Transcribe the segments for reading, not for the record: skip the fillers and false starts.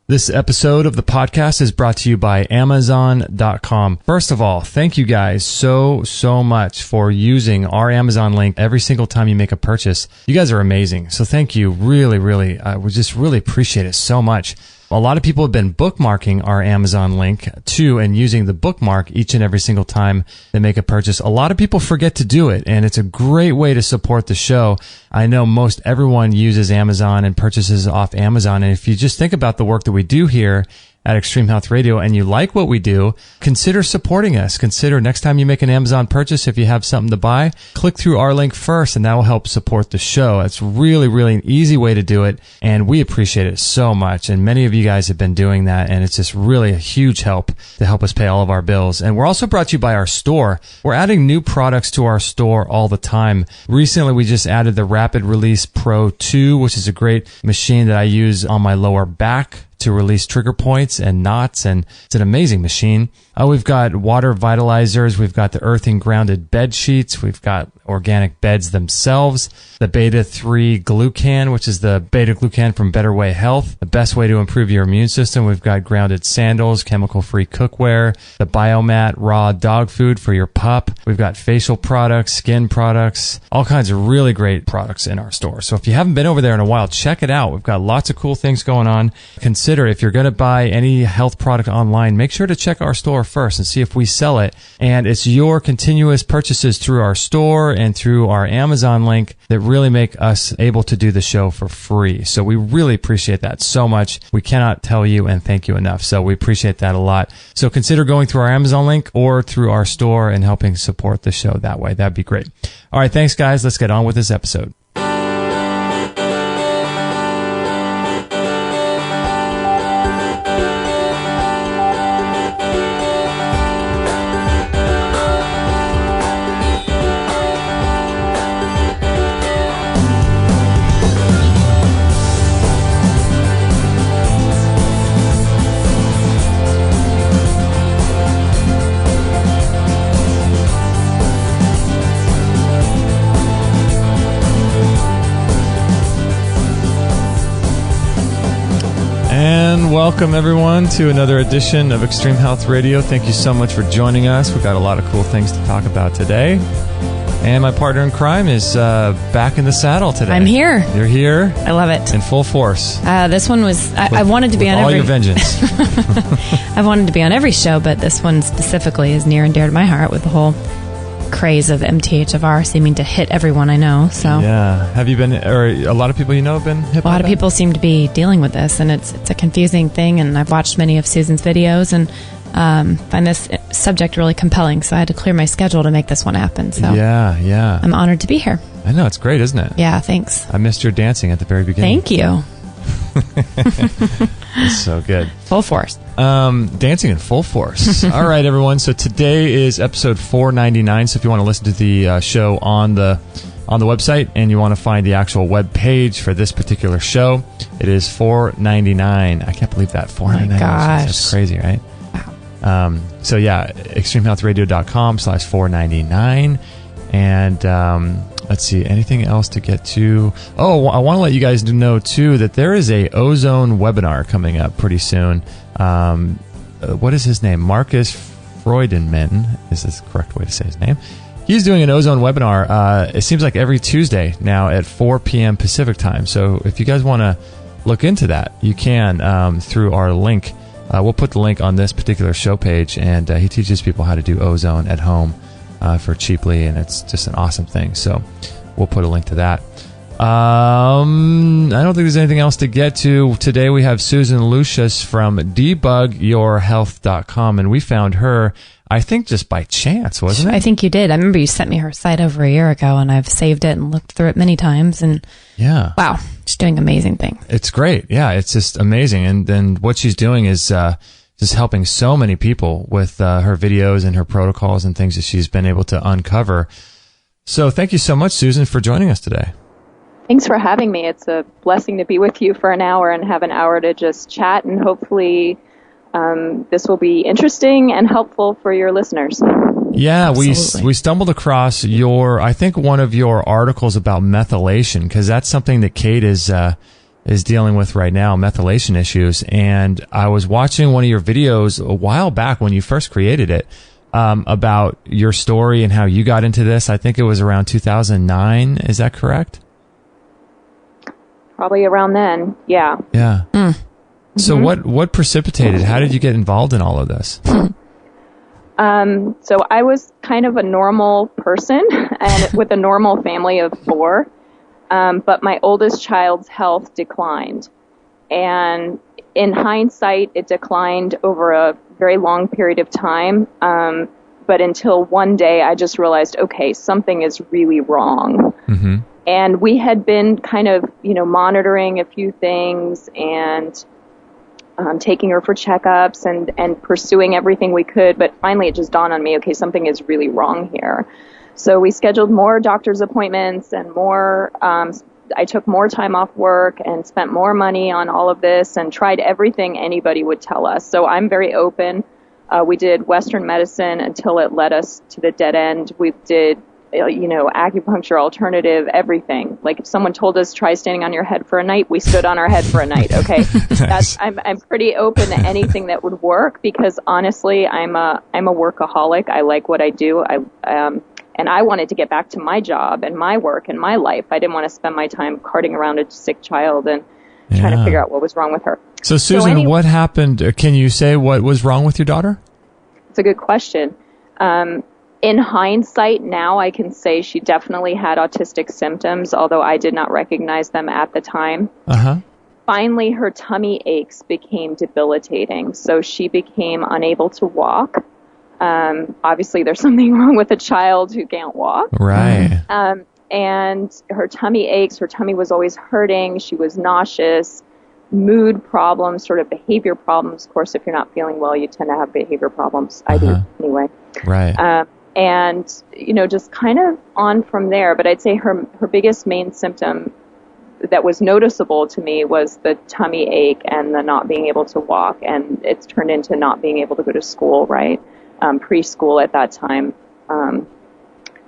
This episode of the podcast is brought to you by Amazon.com. First of all, thank you guys so much for using our Amazon link every single time you make a purchase. You guys are amazing. So thank you. Really, we just really appreciate it so much. A lot of people have been bookmarking our Amazon link too and using the bookmark each and every single time they make a purchase. A lot of people forget to do it, and it's a great way to support the show. I know most everyone uses Amazon and purchases off Amazon, and if you just think about the work that we do here at Extreme Health Radio and you like what we do, consider supporting us. Consider next time you make an Amazon purchase, if you have something to buy, click through our link first, and that will help support the show. It's really an easy way to do it, and we appreciate it so much. And many of you guys have been doing that, and it's just really a huge help to help us pay all of our bills. And we're also brought to you by our store. We're adding new products to our store all the time. Recently, we just added the Rapid Release Pro 2, which is a great machine that I use on my lower back to release trigger points and knots, and it's an amazing machine. We've got water vitalizers, we've got the earthing grounded bed sheets, we've got organic beds themselves, the Beta 3 Glucan, which is the beta glucan from Better Way Health, the best way to improve your immune system. We've got grounded sandals, chemical-free cookware, the Biomat raw dog food for your pup. We've got facial products, skin products, all kinds of really great products in our store. So if you haven't been over there in a while, check it out. We've got lots of cool things going on. Consider if you're going to buy any health product online, make sure to check our store first and see if we sell it. And it's your continuous purchases through our store and through our Amazon link that really make us able to do the show for free. So we really appreciate that so much. We cannot tell you and thank you enough. So we appreciate that a lot. So consider going through our Amazon link or through our store and helping support the show that way. That'd be great. All right. Thanks, guys. Let's get on with this episode. Welcome, everyone, to another edition of Extreme Health Radio. Thank you so much for joining us. We've got a lot of cool things to talk about today. And my partner in crime is back in the saddle today. I'm here. You're here. I love it. In full force. This one was... I wanted to be on all every... your vengeance. I wanted to be on every show, but this one specifically is near and dear to my heart with the whole craze of MTHFR seeming to hit everyone I know. So yeah, have you been, or a lot of people you know have been hit? A lot of people seem to be dealing with this, and it's a confusing thing. And I've watched many of Susan's videos and find this subject really compelling. So I had to clear my schedule to make this one happen. So yeah, I'm honored to be here. I know, it's great, isn't it? Yeah, thanks. I missed your dancing at the very beginning. Thank you. It's so good. Full force. Dancing in full force. All right, everyone. So today is episode 499. So if you want to listen to the show on the website and you want to find the actual web page for this particular show, it is 499. I can't believe that. 499. Oh my gosh. That's crazy, right? Wow. So yeah, extremehealthradio.com/499. And let's see, anything else to get to? Oh, I want to let you guys know, too, that there is a ozone webinar coming up pretty soon. What is his name? Marcus Freudenman is the correct way to say his name. He's doing an ozone webinar. It seems like every Tuesday now at 4 p.m. Pacific time. So if you guys want to look into that, you can through our link. We'll put the link on this particular show page, and he teaches people how to do ozone at home for cheaply, and it's just an awesome thing. So we'll put a link to that. I don't think there's anything else to get to. Today we have Susan Luschas from debugyourhealth.com, and we found her, I think, just by chance, wasn't it? I think you did. I remember you sent me her site over a year ago, and I've saved it and looked through it many times. And yeah, wow, she's doing amazing things. It's great. Yeah, it's just amazing. And then what she's doing is just helping so many people with her videos and her protocols and things that she's been able to uncover. So thank you so much, Susan, for joining us today. Thanks for having me. It's a blessing to be with you for an hour and have an hour to just chat, and hopefully this will be interesting and helpful for your listeners. Yeah, we stumbled across I think one of your articles about methylation, because that's something that Kate is is dealing with right now, methylation issues. And I was watching one of your videos a while back when you first created it, about your story and how you got into this. I think it was around 2009. Is that correct? Probably around then. Yeah. Yeah. So what precipitated? How did you get involved in all of this? So I was kind of a normal person and with a normal family of 4. But my oldest child's health declined. And in hindsight, it declined over a very long period of time. But until one day I just realized, okay, something is really wrong. Mm-hmm. And we had been kind of, monitoring a few things and taking her for checkups and pursuing everything we could. But finally it just dawned on me, okay, something is really wrong here. So we scheduled more doctor's appointments and more, I took more time off work and spent more money on all of this and tried everything anybody would tell us. So I'm very open. We did Western medicine until it led us to the dead end. We did, acupuncture, alternative, everything. Like if someone told us try standing on your head for a night, we stood on our head for a night. Okay. Nice. I'm pretty open to anything that would work because honestly, I'm a workaholic. I like what I do. And I wanted to get back to my job and my work and my life. I didn't want to spend my time carting around a sick child and trying to figure out what was wrong with her. So Susan, what happened? Can you say what was wrong with your daughter? It's a good question. In hindsight, now I can say she definitely had autistic symptoms, although I did not recognize them at the time. Uh-huh. Finally, her tummy aches became debilitating, so she became unable to walk. Obviously, there's something wrong with a child who can't walk. Right. And her tummy aches. Her tummy was always hurting. She was nauseous. Mood problems, sort of behavior problems. Of course, if you're not feeling well, you tend to have behavior problems. I do anyway. Right. And, just kind of on from there. But I'd say her biggest main symptom that was noticeable to me was the tummy ache and the not being able to walk. And it's turned into not being able to go to school, right? Preschool at that time.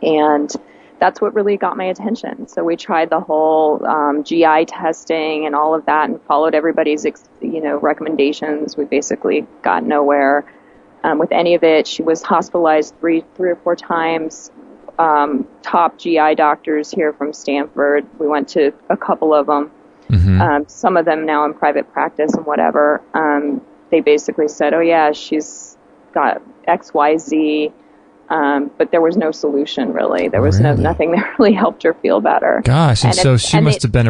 And that's what really got my attention. So we tried the whole GI testing and all of that and followed everybody's, recommendations. We basically got nowhere with any of it. She was hospitalized three or four times. Top GI doctors here from Stanford. We went to a couple of them. Mm-hmm. Some of them now in private practice and whatever. They basically said, oh yeah, she's got XYZ. But there was no solution really. There was nothing that really helped her feel better. Gosh, and so she must have been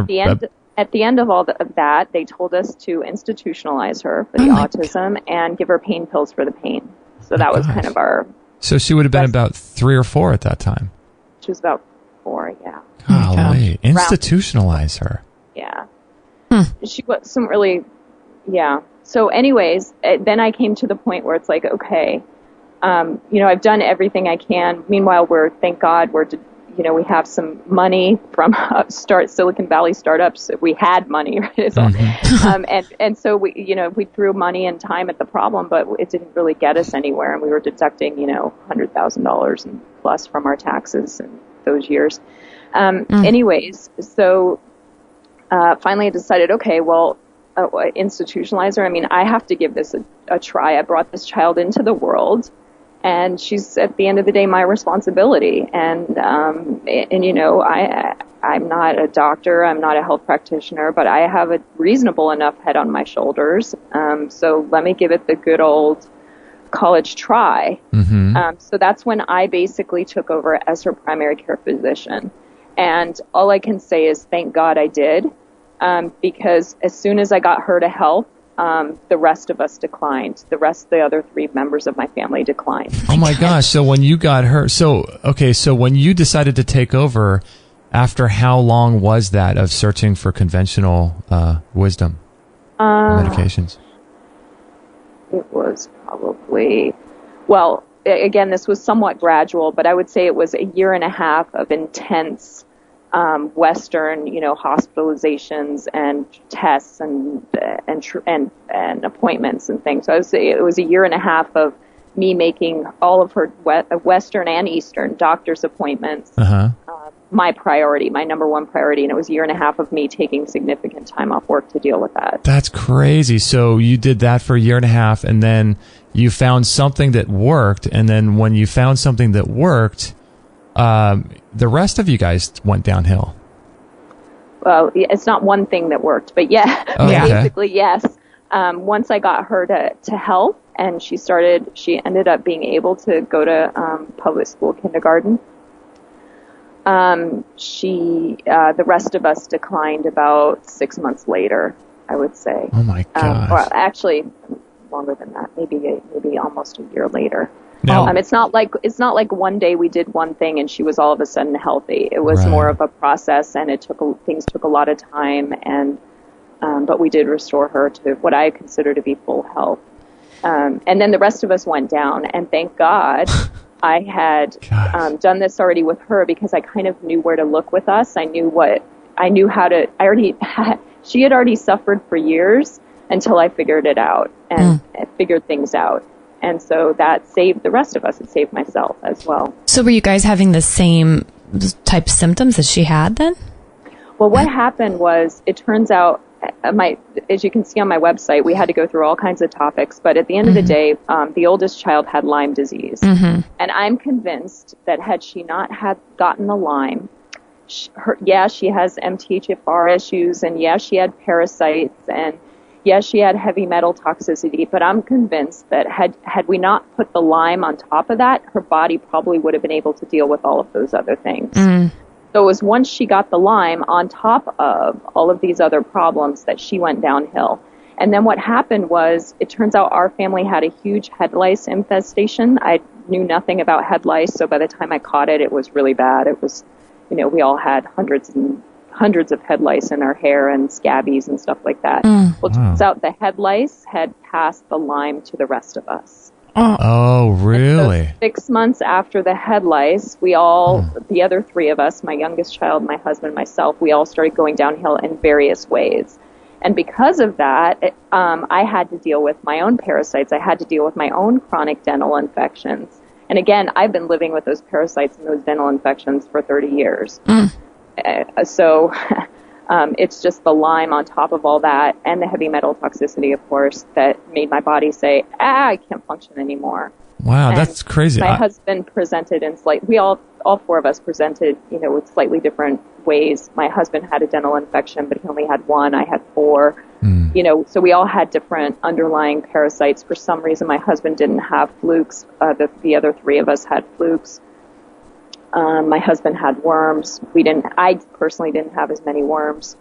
at the end of all of that, they told us to institutionalize her for the autism and give her pain pills for the pain. So that was kind of our... So she would have been about 3 or 4 at that time. She was about 4, yeah. Golly, institutionalize her. Yeah. She was some really... Yeah. So anyways, then I came to the point where it's like, okay... I've done everything I can. Meanwhile, thank God, we have some money from Silicon Valley startups. We had money, right? And so we threw money and time at the problem, but it didn't really get us anywhere. And we were deducting, $100,000 and plus from our taxes in those years. Anyways, so finally I decided, okay, well, institutionalize her. I mean, I have to give this a try. I brought this child into the world. And she's, at the end of the day, my responsibility. And I'm not a doctor. I'm not a health practitioner, but I have a reasonable enough head on my shoulders. So let me give it the good old college try. Mm-hmm. So that's when I basically took over as her primary care physician. And all I can say is thank God I did. Because as soon as I got her to health, the rest of us declined. The other 3 members of my family declined. Oh my gosh. So when you got her, so when you decided to take over, after how long was that of searching for conventional wisdom medications? It was probably, well, again, this was somewhat gradual, but I would say it was a year and a half of intense Western, hospitalizations and tests and appointments and things. So I would say it was a year and a half of me making all of her Western and Eastern doctor's appointments, my priority, my number one priority. And it was a year and a half of me taking significant time off work to deal with that. That's crazy. So you did that for a year and a half, and then you found something that worked. And then when you found something that worked, the rest of you guys went downhill. Well, it's not one thing that worked, but basically, yes. Once I got her to health, and she ended up being able to go to public school kindergarten. The rest of us declined about 6 months later, I would say. Oh my gosh. Well, actually, longer than that, maybe almost a year later. Now, it's not like one day we did one thing and she was all of a sudden healthy. It was more of a process, and things took a lot of time, and but we did restore her to what I consider to be full health. And then the rest of us went down, and thank God I had done this already with her, because I kind of knew where to look with us. She had already suffered for years until I figured it out and figured things out. And so that saved the rest of us. It saved myself as well. So were you guys having the same type of symptoms as she had then? Well, what happened was, it turns out, as you can see on my website, we had to go through all kinds of topics. But at the end of the day, the oldest child had Lyme disease. And I'm convinced that had she not gotten the Lyme, she has MTHFR issues, and she had parasites, and she had heavy metal toxicity, but I'm convinced that had we not put the Lyme on top of that, her body probably would have been able to deal with all of those other things. So it was once she got the Lyme on top of all of these other problems that she went downhill. And then what happened was, it turns out our family had a huge head lice infestation. I knew nothing about head lice, so by the time I caught it, it was really bad. It was, we all had hundreds of head lice in our hair and scabies and stuff like that. Well, it turns out the head lice had passed the Lyme to the rest of us. Oh, really? So 6 months after the head lice, we all, the other three of us, my youngest child, my husband, myself, we all started going downhill in various ways. And because of that, I had to deal with my own parasites. I had to deal with my own chronic dental infections. And again, I've been living with those parasites and those dental infections for 30 years. So it's just the Lyme on top of all that, and the heavy metal toxicity, of course, that made my body say, I can't function anymore. Wow, and that's crazy. My husband presented in all four of us presented, with slightly different ways. My husband had a dental infection, but he only had one. I had four. So we all had different underlying parasites. For some reason, my husband didn't have flukes. The other three of us had flukes. My husband had worms. I personally didn't have as many worms.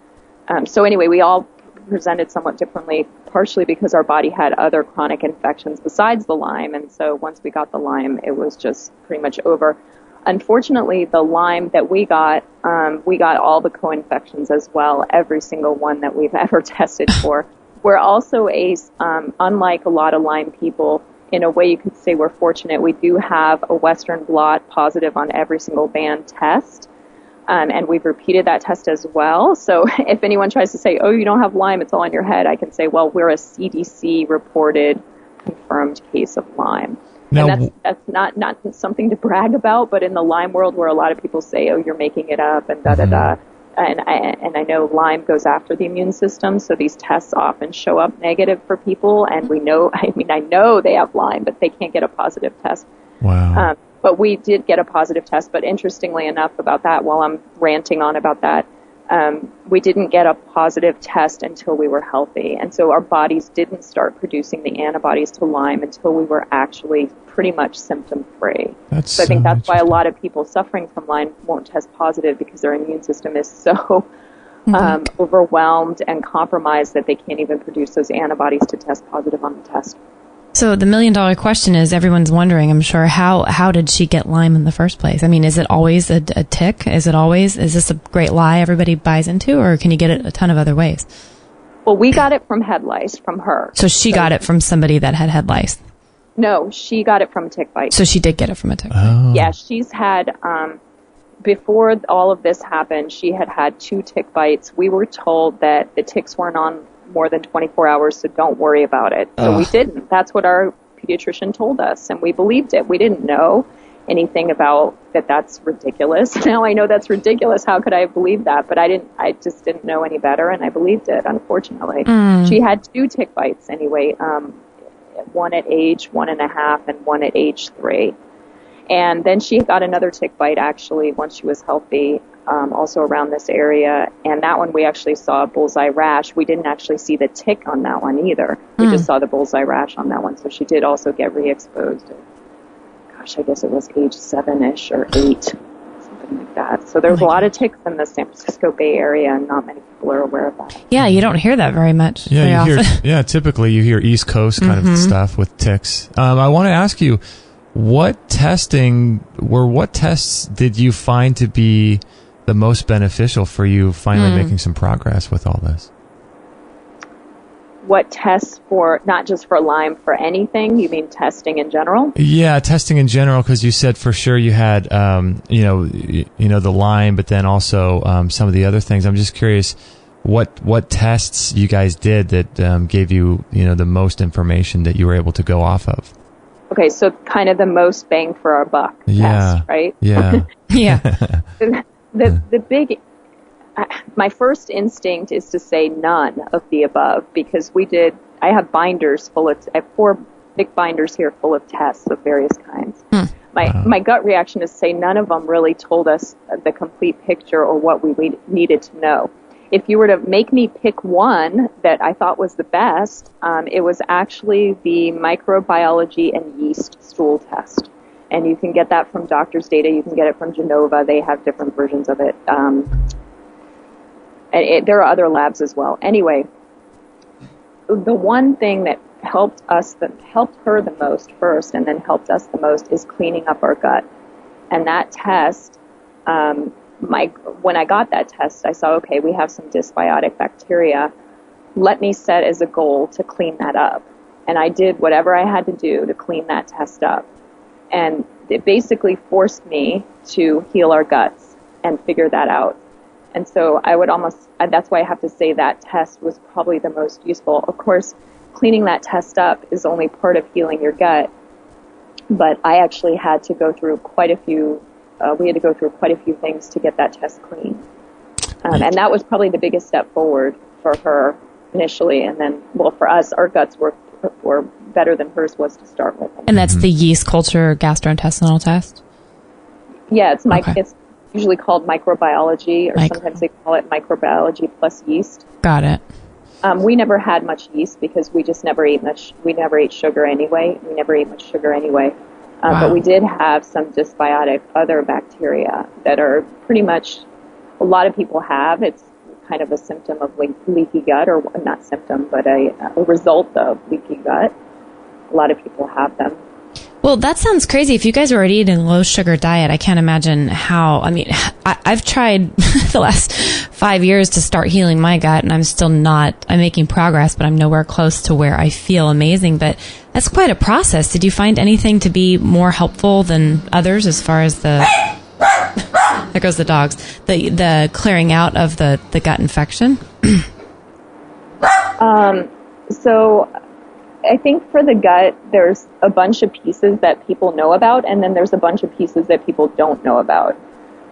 So anyway, we all presented somewhat differently, partially because our body had other chronic infections besides the Lyme. And so once we got the Lyme, it was just pretty much over. Unfortunately, the Lyme that we got all the co-infections as well, every single one that we've ever tested for. We're also unlike a lot of Lyme people, in a way you could say we're fortunate. We do have a Western blot positive on every single band test. And we've repeated that test as well. So if anyone tries to say, oh, you don't have Lyme, it's all in your head, I can say, well, we're a CDC reported confirmed case of Lyme. Now, and that's not something to brag about, but in the Lyme world, where a lot of people say, oh, you're making it up and da-da-da. And I know Lyme goes after the immune system, so these tests often show up negative for people. And I know they have Lyme, but they can't get a positive test. Wow. But we did get a positive test. But interestingly enough about that, while I'm ranting on about that, we didn't get a positive test until we were healthy. And so our bodies didn't start producing the antibodies to Lyme until we were actually pretty much symptom-free. So I think that's why a lot of people suffering from Lyme won't test positive, because their immune system is so overwhelmed and compromised that they can't even produce those antibodies to test positive on the test. So the $1 million question is, everyone's wondering, I'm sure, how did she get Lyme in the first place? I mean, is it always a tick? Is this a great lie everybody buys into, or can you get it a ton of other ways? Well, we got it from head lice, from her. So she got it from somebody that had head lice? No, she got it from a tick bite. So she did get it from a tick bite. Oh. Yeah, she's had, before all of this happened, she had 2 tick bites. We were told that the ticks weren't on more than 24 hours, so don't worry about it. So we didn't. That's what our pediatrician told us, and we believed it. We didn't know. anything about that's ridiculous. Now I know that's ridiculous. How could I have believed that? But I just didn't know any better, and I believed it, unfortunately. She had 2 tick bites anyway, one at age 1.5 and one at age 3. And then she got another tick bite actually once she was healthy, also around this area. And that one we actually saw a bullseye rash. We didn't actually see the tick on that one either. We just saw the bullseye rash on that one. So she did also get re-exposed. Gosh, I guess it was age 7-ish or 8, something like that. So there's a lot of ticks in the San Francisco Bay Area, and not many people are aware of that. Yeah, you don't hear that very much. Yeah, typically you hear East Coast kind of stuff with ticks. I want to ask you, what tests did you find to be the most beneficial for you finally making some progress with all this? What tests for, not just for Lyme, for anything? You mean testing in general? Yeah, testing in general, because you said for sure you had, the Lyme, but then also some of the other things. I'm just curious what tests you guys did that gave you, the most information that you were able to go off of. Okay, so kind of the most bang for our buck test, right? Yeah. Yeah. The big, my first instinct is to say none of the above, because I have binders I have 4 big binders here full of tests of various kinds. My gut reaction is to say none of them really told us the complete picture or what we needed to know. If you were to make me pick one that I thought was the best, it was actually the microbiology and yeast stool test. And you can get that from Doctor's Data. You can get it from Genova. They have different versions of it. There are other labs as well. Anyway, the one thing that helped her the most first and then helped us the most is cleaning up our gut. And that test, when I got that test, I saw, okay, we have some dysbiotic bacteria. Let me set as a goal to clean that up. And I did whatever I had to do to clean that test up. And it basically forced me to heal our guts and figure that out. And so that's why I have to say that test was probably the most useful. Of course, cleaning that test up is only part of healing your gut. But I actually had to go through quite a few things to get that test clean. And that was probably the biggest step forward for her initially. And then, for us, our guts were better than hers was to start with. And that's the yeast culture gastrointestinal test? Yeah, it's usually called microbiology, or sometimes they call it microbiology plus yeast. Got it. We never had much yeast because we just never ate much. We never ate sugar anyway. But we did have some dysbiotic other bacteria that are pretty much, a lot of people have. It's kind of a symptom of leaky gut, or not symptom, but a result of leaky gut. A lot of people have them. Well, that sounds crazy. If you guys are already eating a low sugar diet, I can't imagine how. I mean, I've tried the last 5 years to start healing my gut, and I'm making progress, but I'm nowhere close to where I feel amazing. But that's quite a process. Did you find anything to be more helpful than others as far as there goes the dogs, the clearing out of the gut infection? So I think for the gut, there's a bunch of pieces that people know about, and then there's a bunch of pieces that people don't know about.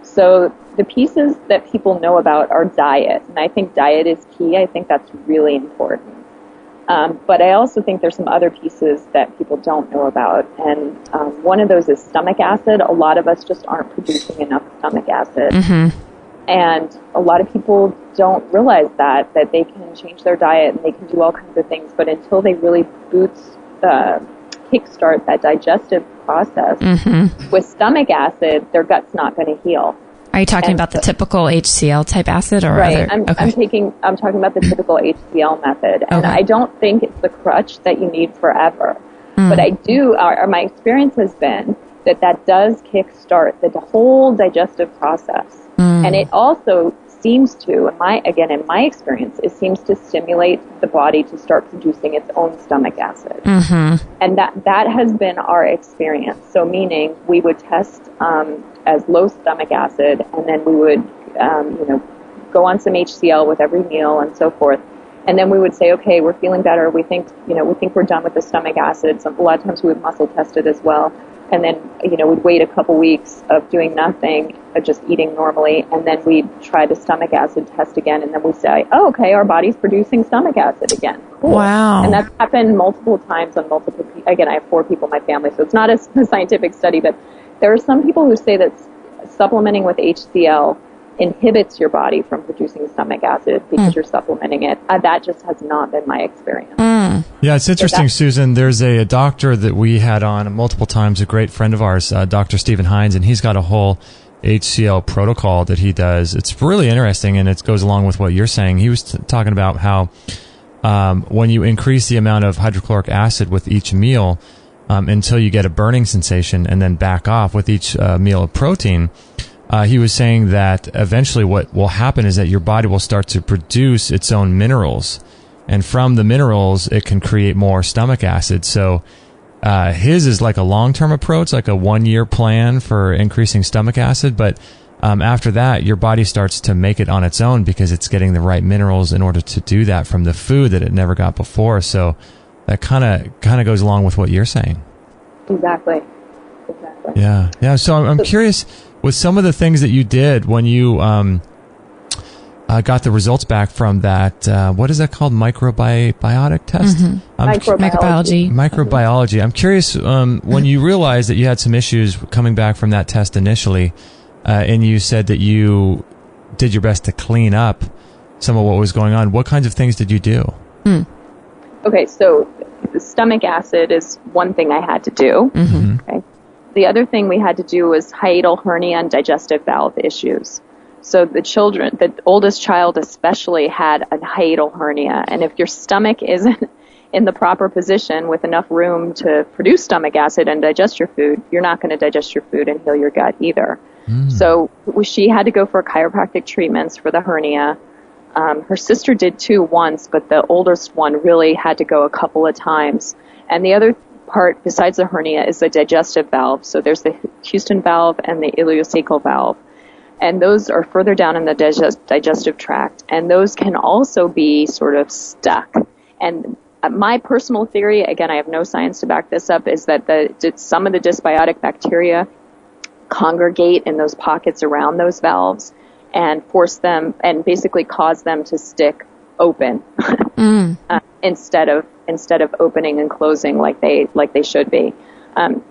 So the pieces that people know about are diet, and I think diet is key. I think that's really important. But I also think there's some other pieces that people don't know about, and one of those is stomach acid. A lot of us just aren't producing enough stomach acid. Mm-hmm. And a lot of people don't realize that they can change their diet and they can do all kinds of things, but until they really kickstart that digestive process with stomach acid, their gut's not going to heal. Are you talking about the typical HCl type acid, or right? Other? I'm talking about the typical HCl method, and I don't think it's the crutch that you need forever. But I do. My experience has been that does kickstart the whole digestive process. And it also seems to, in my experience, it seems to stimulate the body to start producing its own stomach acid. And that has been our experience. So meaning we would test as low stomach acid, and then we would go on some HCl with every meal and so forth. And then we would say, okay, we're feeling better. We think we're done with the stomach acids. A lot of times we would muscle test it as well. And then, we'd wait a couple weeks of doing nothing, of just eating normally, and then we'd try the stomach acid test again, and then we'd say, oh, okay, our body's producing stomach acid again. Cool. Wow. And that's happened multiple times on multiple people. Again, I have 4 people in my family, so it's not a scientific study, but there are some people who say that supplementing with HCl inhibits your body from producing stomach acid because you're supplementing it. That just has not been my experience. Yeah, it's interesting, Susan. There's a doctor that we had on multiple times, a great friend of ours, Dr. Stephen Hines, and he's got a whole HCl protocol that he does. It's really interesting, and it goes along with what you're saying. He was talking about how when you increase the amount of hydrochloric acid with each meal until you get a burning sensation and then back off with each meal of protein, he was saying that eventually what will happen is that your body will start to produce its own minerals. And from the minerals, it can create more stomach acid. So his is like a long-term approach, like a 1-year plan for increasing stomach acid. But after that, your body starts to make it on its own because it's getting the right minerals in order to do that from the food that it never got before. So that kind of goes along with what you're saying. Exactly. Yeah. So I'm curious, with some of the things that you did when you got the results back from that, what is that called? Microbiotic test? Microbiology. Microbiology. I'm curious, when you realized that you had some issues coming back from that test initially, and you said that you did your best to clean up some of what was going on, what kinds of things did you do? Okay, so the stomach acid is one thing I had to do. Okay. The other thing we had to do was hiatal hernia and digestive valve issues. So the oldest child especially had a hiatal hernia. And if your stomach isn't in the proper position with enough room to produce stomach acid and digest your food, you're not going to digest your food and heal your gut either. So she had to go for chiropractic treatments for the hernia. Her sister did too once, but the oldest one really had to go a couple of times. And the other part besides the hernia is the digestive valve. So there's the Houston valve and the ileocecal valve. And those are further down in the digestive tract. And those can also be sort of stuck. And my personal theory, again, I have no science to back this up, is that some of the dysbiotic bacteria congregate in those pockets around those valves and force them and basically cause them to stick open instead of opening and closing like they should be.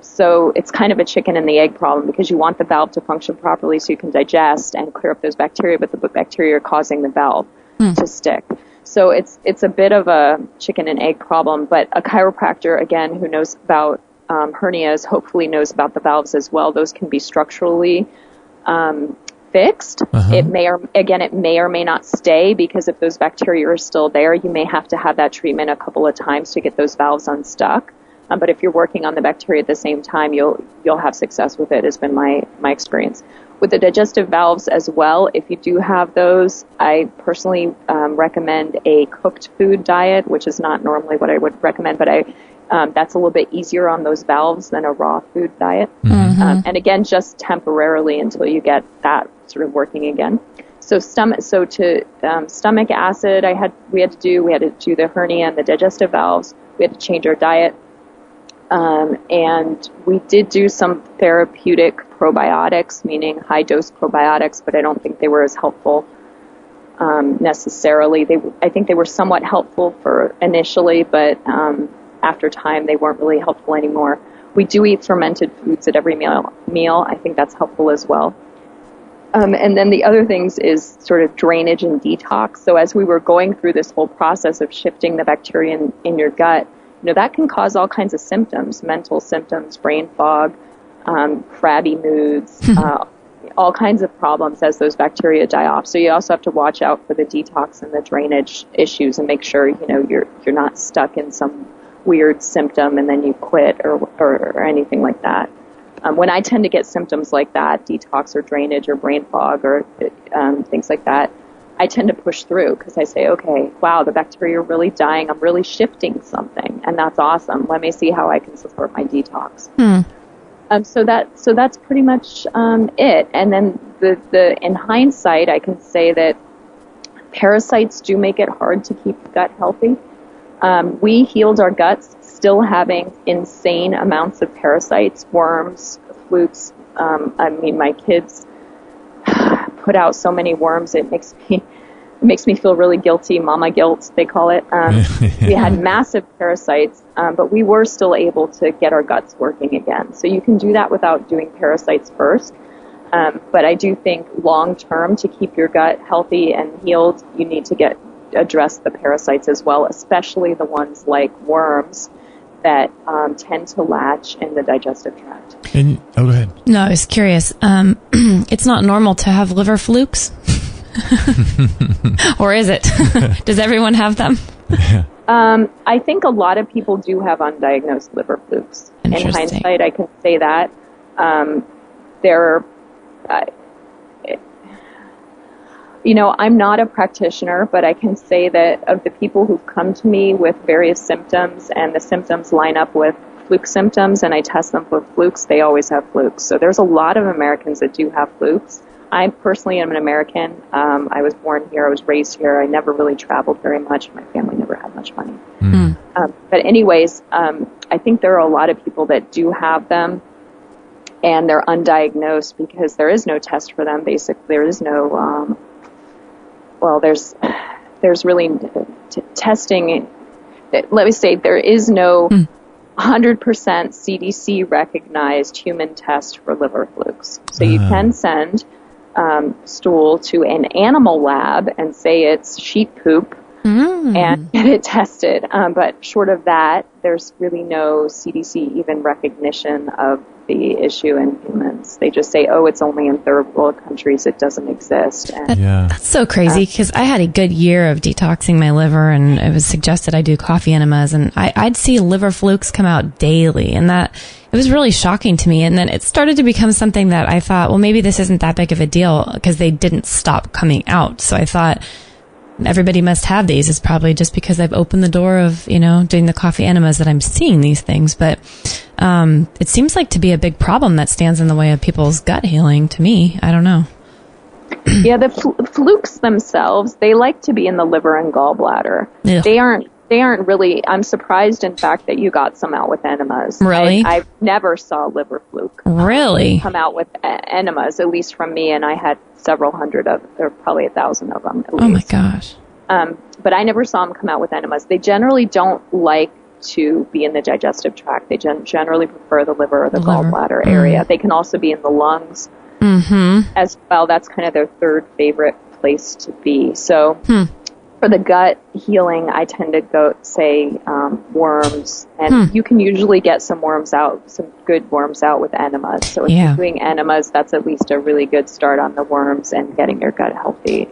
So it's kind of a chicken and the egg problem because you want the valve to function properly so you can digest and clear up those bacteria, but the bacteria are causing the valve to stick. So it's a bit of a chicken and egg problem, but a chiropractor, again, who knows about hernias, hopefully knows about the valves as well. Those can be structurally fixed. It may or may not stay because if those bacteria are still there, you may have to have that treatment a couple of times to get those valves unstuck. But if you're working on the bacteria at the same time, you'll have success with it, has been my experience. With the digestive valves as well, if you do have those, I personally recommend a cooked food diet, which is not normally what I would recommend, but that's a little bit easier on those valves than a raw food diet. And again, just temporarily until you get that sort of working again. So stomach acid, we had to do the hernia and the digestive valves. We had to change our diet. And we did do some therapeutic probiotics, meaning high dose probiotics, but I don't think they were as helpful necessarily. I think they were somewhat helpful for initially, but after time they weren't really helpful anymore. We do eat fermented foods at every meal. I think that's helpful as well. And then the other things is sort of drainage and detox. So as we were going through this whole process of shifting the bacteria in your gut, that can cause all kinds of symptoms, mental symptoms, brain fog, crabby moods, all kinds of problems as those bacteria die off. So you also have to watch out for the detox and the drainage issues and make sure, you're not stuck in some weird symptom and then you quit or anything like that. When I tend to get symptoms like that, detox or drainage or brain fog or things like that, I tend to push through because I say, okay, wow, the bacteria are really dying. I'm really shifting something, and that's awesome. Let me see how I can support my detox. So that's pretty much it. And then the in hindsight, I can say that Parasites do make it hard to keep the gut healthy. We healed our guts still having insane amounts of parasites, worms, flukes. My kids put out so many worms, it makes me feel really guilty. Mama guilt, they call it. We had massive parasites, but we were still able to get our guts working again. So you can do that without doing parasites first. But I do think long term, to keep your gut healthy and healed, you need to address the parasites as well, especially the ones like worms that tend to latch in the digestive tract. Go ahead. No, I was curious. It's not normal to have liver flukes? Or is it? Does everyone have them? I think a lot of people do have undiagnosed liver flukes. In hindsight, I can say that. I'm not a practitioner, but I can say that of the people who've come to me with various symptoms and the symptoms line up with fluke symptoms and I test them for flukes, they always have flukes. So there's a lot of Americans that do have flukes. I personally am an American. I was born here. I was raised here. I never really traveled very much. My family never had much money. But anyways, I think there are a lot of people that do have them and they're undiagnosed because there is no test for them. Basically, there is no, there's really testing. Let me say there is no 100% CDC recognized human test for liver flukes. So you can send stool to an animal lab and say it's sheep poop and get it tested. But short of that, there's really no CDC even recognition of the issue in humans. They just say, it's only in third world countries. It doesn't exist. And, that's so crazy because I had a good year of detoxing my liver and it was suggested I do coffee enemas and I'd see liver flukes come out daily and that it was really shocking to me. And then it started to become something that I thought, well, maybe this isn't that big of a deal because they didn't stop coming out. So I thought everybody must have these. It's probably just because I've opened the door of, doing the coffee enemas that I'm seeing these things. But it seems like to be a big problem that stands in the way of people's gut healing to me. I don't know. Yeah, the flukes themselves, they like to be in the liver and gallbladder. Ugh. They aren't really, I'm surprised, in fact, that you got some out with enemas. Really? I never saw liver fluke. Really? Come out with enemas, at least from me, and I had several hundred or probably 1,000 of them at least. Oh my gosh. But I never saw them come out with enemas. They generally don't like to be in the digestive tract. They generally prefer the liver or the gallbladder area. They can also be in the lungs as well. That's kind of their third favorite place to be. So for the gut healing, I tend to say worms, and you can usually get some good worms out with enemas. So if you're doing enemas, that's at least a really good start on the worms and getting your gut healthy.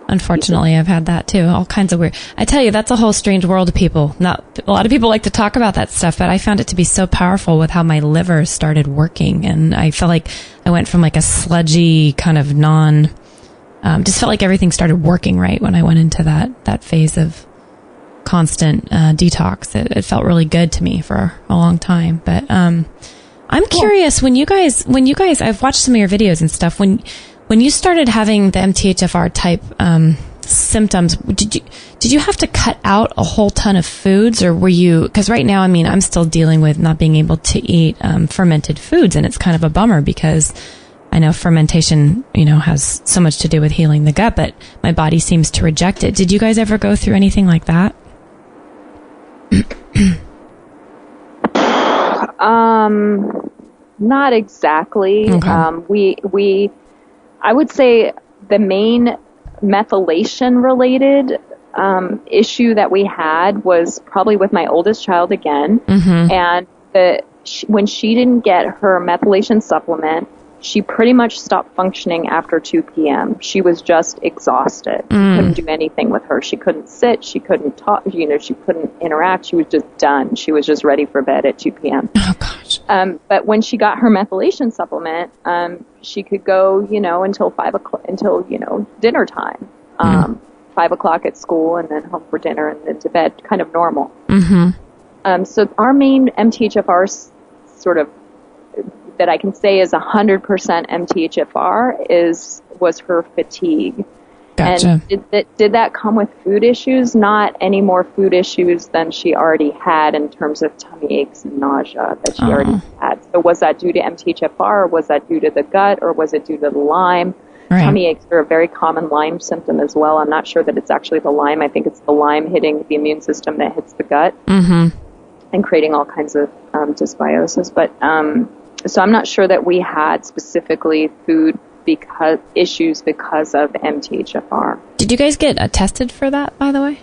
Unfortunately, I've had that too. All kinds of weird. I tell you, that's a whole strange world of people. Not a lot of people like to talk about that stuff, but I found it to be so powerful with how my liver started working, and I felt like I went from like a sludgy kind of just felt like everything started working right when I went into that phase of constant detox. It felt really good to me for a long time. But I'm curious, when you guys, I've watched some of your videos and stuff. When you started having the MTHFR type symptoms, did you have to cut out a whole ton of foods, or were you? Because right now, I'm still dealing with not being able to eat fermented foods, and it's kind of a bummer because I know fermentation, has so much to do with healing the gut, but my body seems to reject it. Did you guys ever go through anything like that? Not exactly. Okay. I would say the main methylation related issue that we had was probably with my oldest child again. And when she didn't get her methylation supplement, she pretty much stopped functioning after 2 p.m. She was just exhausted. She couldn't do anything with her. She couldn't sit. She couldn't talk. She couldn't interact. She was just done. She was just ready for bed at 2 p.m. Oh, gosh. But when she got her methylation supplement, she could go, until 5 o'clock, until, dinner time. 5 o'clock at school and then home for dinner and then to bed, kind of normal. So our main MTHFR sort of that I can say is 100% MTHFR was her fatigue. Gotcha. And did that come with food issues? Not any more food issues than she already had in terms of tummy aches and nausea that she already had. So was that due to MTHFR? Was that due to the gut? Or was it due to the Lyme? Right. Tummy aches are a very common Lyme symptom as well. I'm not sure that it's actually the Lyme. I think it's the Lyme hitting the immune system that hits the gut and creating all kinds of dysbiosis. But so I'm not sure that we had specifically food issues because of MTHFR. Did you guys get tested for that, by the way?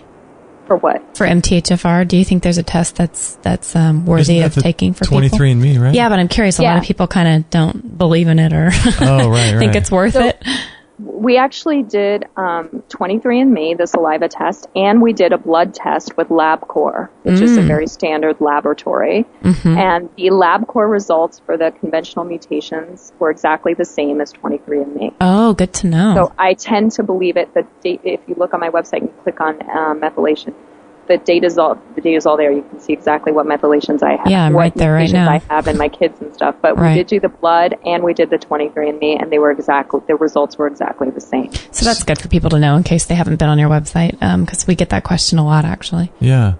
For what? For MTHFR. Do you think there's a test that's worthy of taking for 23andMe, people? right? Yeah, but I'm curious. A lot of people kind of don't believe in it or think it's worth it. We actually did 23andMe, the saliva test, and we did a blood test with LabCorp, which is a very standard laboratory. And the LabCorp results for the conventional mutations were exactly the same as 23andMe. Oh, good to know. So I tend to believe it. If you look on my website and click on methylation, the data's all there. You can see exactly what methylations I have. Yeah, I'm right there right now. I have in my kids and stuff. But we did do the blood and we did the 23andMe, and the results were exactly the same. So that's good for people to know in case they haven't been on your website, because we get that question a lot, actually. Yeah.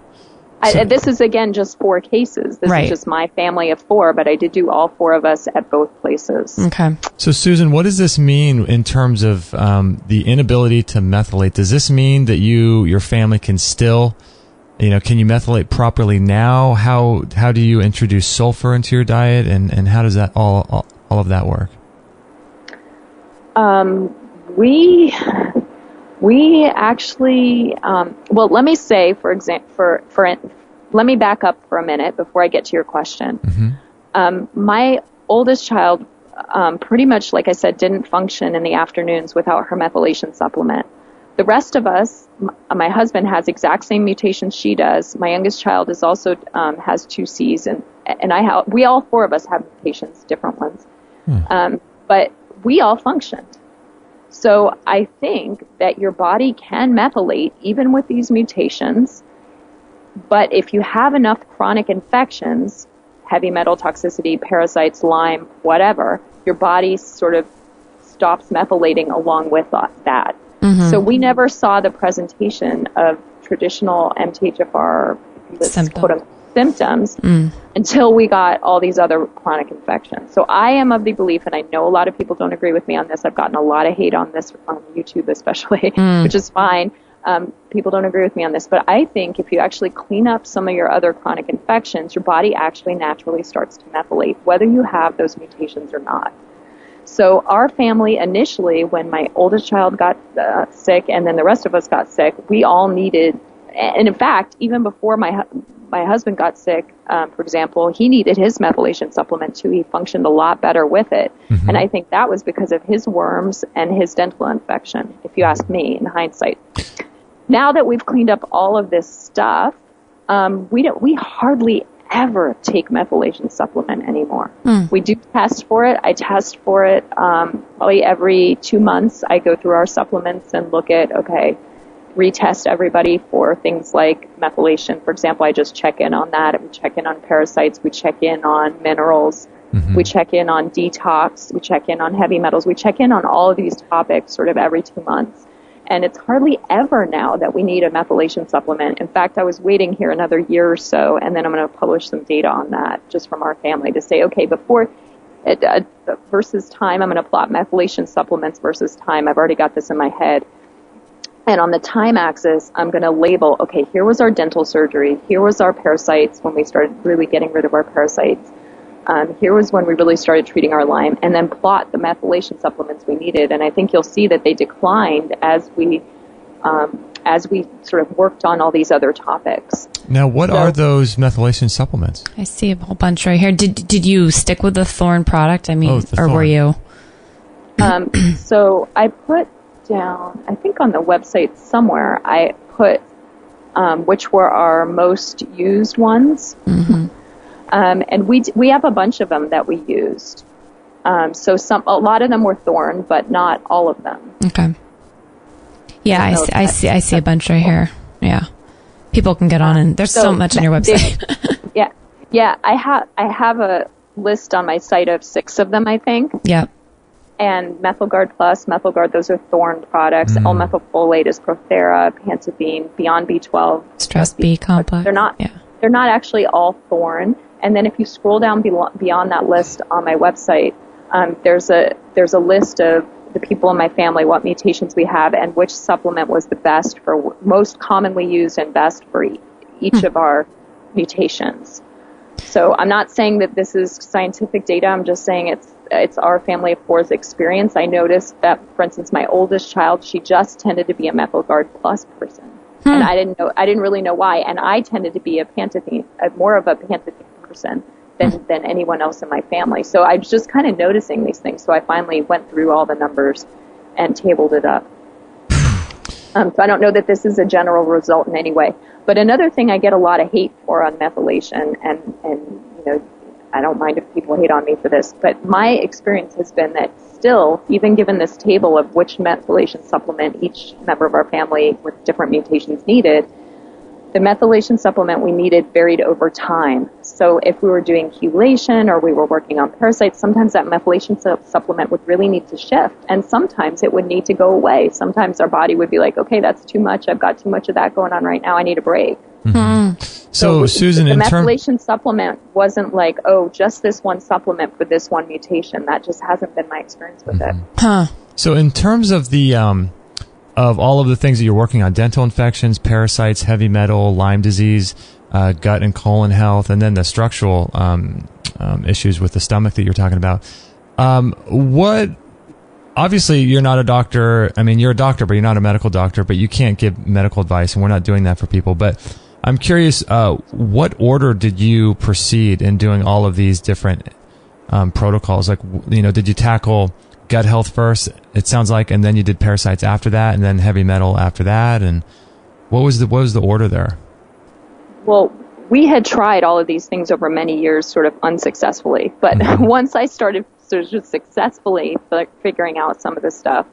This is, again, just 4 cases. This is just my family of 4, but I did do all 4 of us at both places. Okay. So, Susan, what does this mean in terms of the inability to methylate? Does this mean that your family can still, can you methylate properly now? How do you introduce sulfur into your diet, and how does that all of that work? We actually, well, let me say, for example, let me back up for a minute before I get to your question. My oldest child, pretty much, like I said, didn't function in the afternoons without her methylation supplement. The rest of us, my husband has exact same mutations she does. My youngest child is also has 2 Cs, and we all 4 of us have mutations, different ones, but we all functioned. So I think that your body can methylate even with these mutations, but if you have enough chronic infections, heavy metal toxicity, parasites, Lyme, whatever, your body sort of stops methylating along with that. So we never saw the presentation of traditional MTHFR symptoms until we got all these other chronic infections. So I am of the belief, and I know a lot of people don't agree with me on this. I've gotten a lot of hate on this on YouTube especially, which is fine. People don't agree with me on this, but I think if you actually clean up some of your other chronic infections, your body actually naturally starts to methylate, whether you have those mutations or not. So our family initially, when my oldest child got sick and then the rest of us got sick, we all needed, and in fact, even before my husband got sick, for example, he needed his methylation supplement too. He functioned a lot better with it. And I think that was because of his worms and his dental infection, if you ask me, in hindsight. Now that we've cleaned up all of this stuff, we hardly ever take methylation supplement anymore. We do test for it. I test for it probably every 2 months. I go through our supplements and look at, retest everybody for things like methylation. For example, I just check in on that. We check in on parasites. We check in on minerals. We check in on detox. We check in on heavy metals. We check in on all of these topics sort of every 2 months. And it's hardly ever now that we need a methylation supplement. In fact, I was waiting here another year or so, and then I'm going to publish some data on that just from our family to say, before versus time, I'm going to plot methylation supplements versus time. I've already got this in my head. And on the time axis, I'm going to label, here was our dental surgery. Here was our parasites when we started really getting rid of our parasites. Here was when we really started treating our Lyme, and then plot the methylation supplements we needed. And I think you'll see that they declined as we sort of worked on all these other topics. Now, what are those methylation supplements? I see a whole bunch right here. Did you stick with the Thorn product? I mean, or were you? So I put down, I think on the website somewhere, I put which were our most used ones. And we have a bunch of them that we used. So a lot of them were Thorn, but not all of them. Okay. Yeah, I see a bunch right here. Yeah. People can get on, and there's so much on your website. Yeah. I have a list on my site of 6 of them, I think. Yeah. and Methylguard Plus, Methylguard, those are Thorne products. L-methylfolate is Prothera, Pantadine, Beyond B12. Stress B complex. They're not actually all Thorne. And then if you scroll down beyond that list on my website, there's a list of the people in my family, what mutations we have, and which supplement was the best for most commonly used and best for each of our mutations. So I'm not saying that this is scientific data. I'm just saying it's our family of four's experience. I noticed that, for instance, my oldest child, she just tended to be a Methylguard Plus person, and I didn't really know why. And I tended to be more of a Pantadine person than anyone else in my family. So I was just kind of noticing these things. So I finally went through all the numbers and tabled it up. So I don't know that this is a general result in any way. But another thing I get a lot of hate for on methylation, and you know, I don't mind if people hate on me for this, but my experience has been that still, even given this table of which methylation supplement each member of our family with different mutations needed, the methylation supplement we needed varied over time. So if we were doing chelation or we were working on parasites, sometimes that methylation supplement would really need to shift, and sometimes it would need to go away. Sometimes our body would be like, okay, that's too much. I've got too much of that going on right now. I need a break. So Susan, the methylation supplement wasn't like, oh, just this one supplement for this one mutation. That just hasn't been my experience with it. So in terms of the of all of the things that you're working on, dental infections, parasites, heavy metal, Lyme disease, gut and colon health, and then the structural issues with the stomach that you're talking about, obviously you're not a doctor. I mean, you're a doctor, but you're not a medical doctor, but you can't give medical advice, and we're not doing that for people. But I'm curious, what order did you proceed in doing all of these different protocols? Like, you know, did you tackle gut health first, it sounds like, and then you did parasites after that, and then heavy metal after that? And what was the order there? Well, we had tried all of these things over many years sort of unsuccessfully, but once I started sort of successfully figuring out some of this stuff,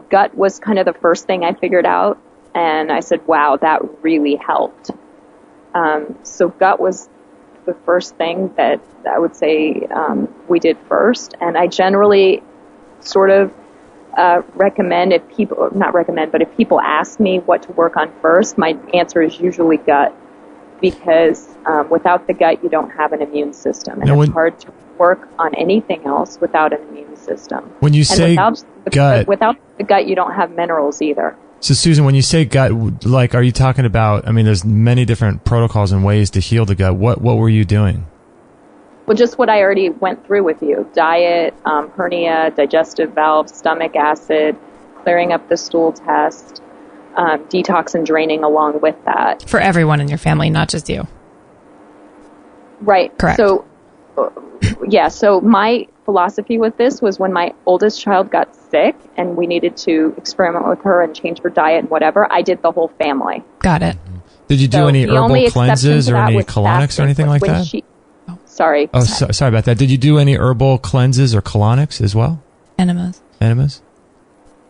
gut was kind of the first thing I figured out, and I said, wow, that really helped. So gut was the first thing that I would say we did first, and I generally sort of recommend, if people ask me what to work on first, my answer is usually gut, because without the gut you don't have an immune system, and it's hard to work on anything else without an immune system. When you say gut, without the gut you don't have minerals either. So Susan, when you say gut, like, are you talking about, I mean, there's many different protocols and ways to heal the gut. What were you doing? Well, just what I already went through with you. Diet, hernia, digestive valve, stomach acid, clearing up the stool test, detox and draining along with that. For everyone in your family, not just you. Right. Correct. So, so my philosophy with this was when my oldest child got sick and we needed to experiment with her and change her diet and whatever, I did the whole family. Got it. Did you do any herbal cleanses or any colonics or anything like that? Sorry. Oh, sorry about that. Did you do any herbal cleanses or colonics as well? Enemas. Enemas?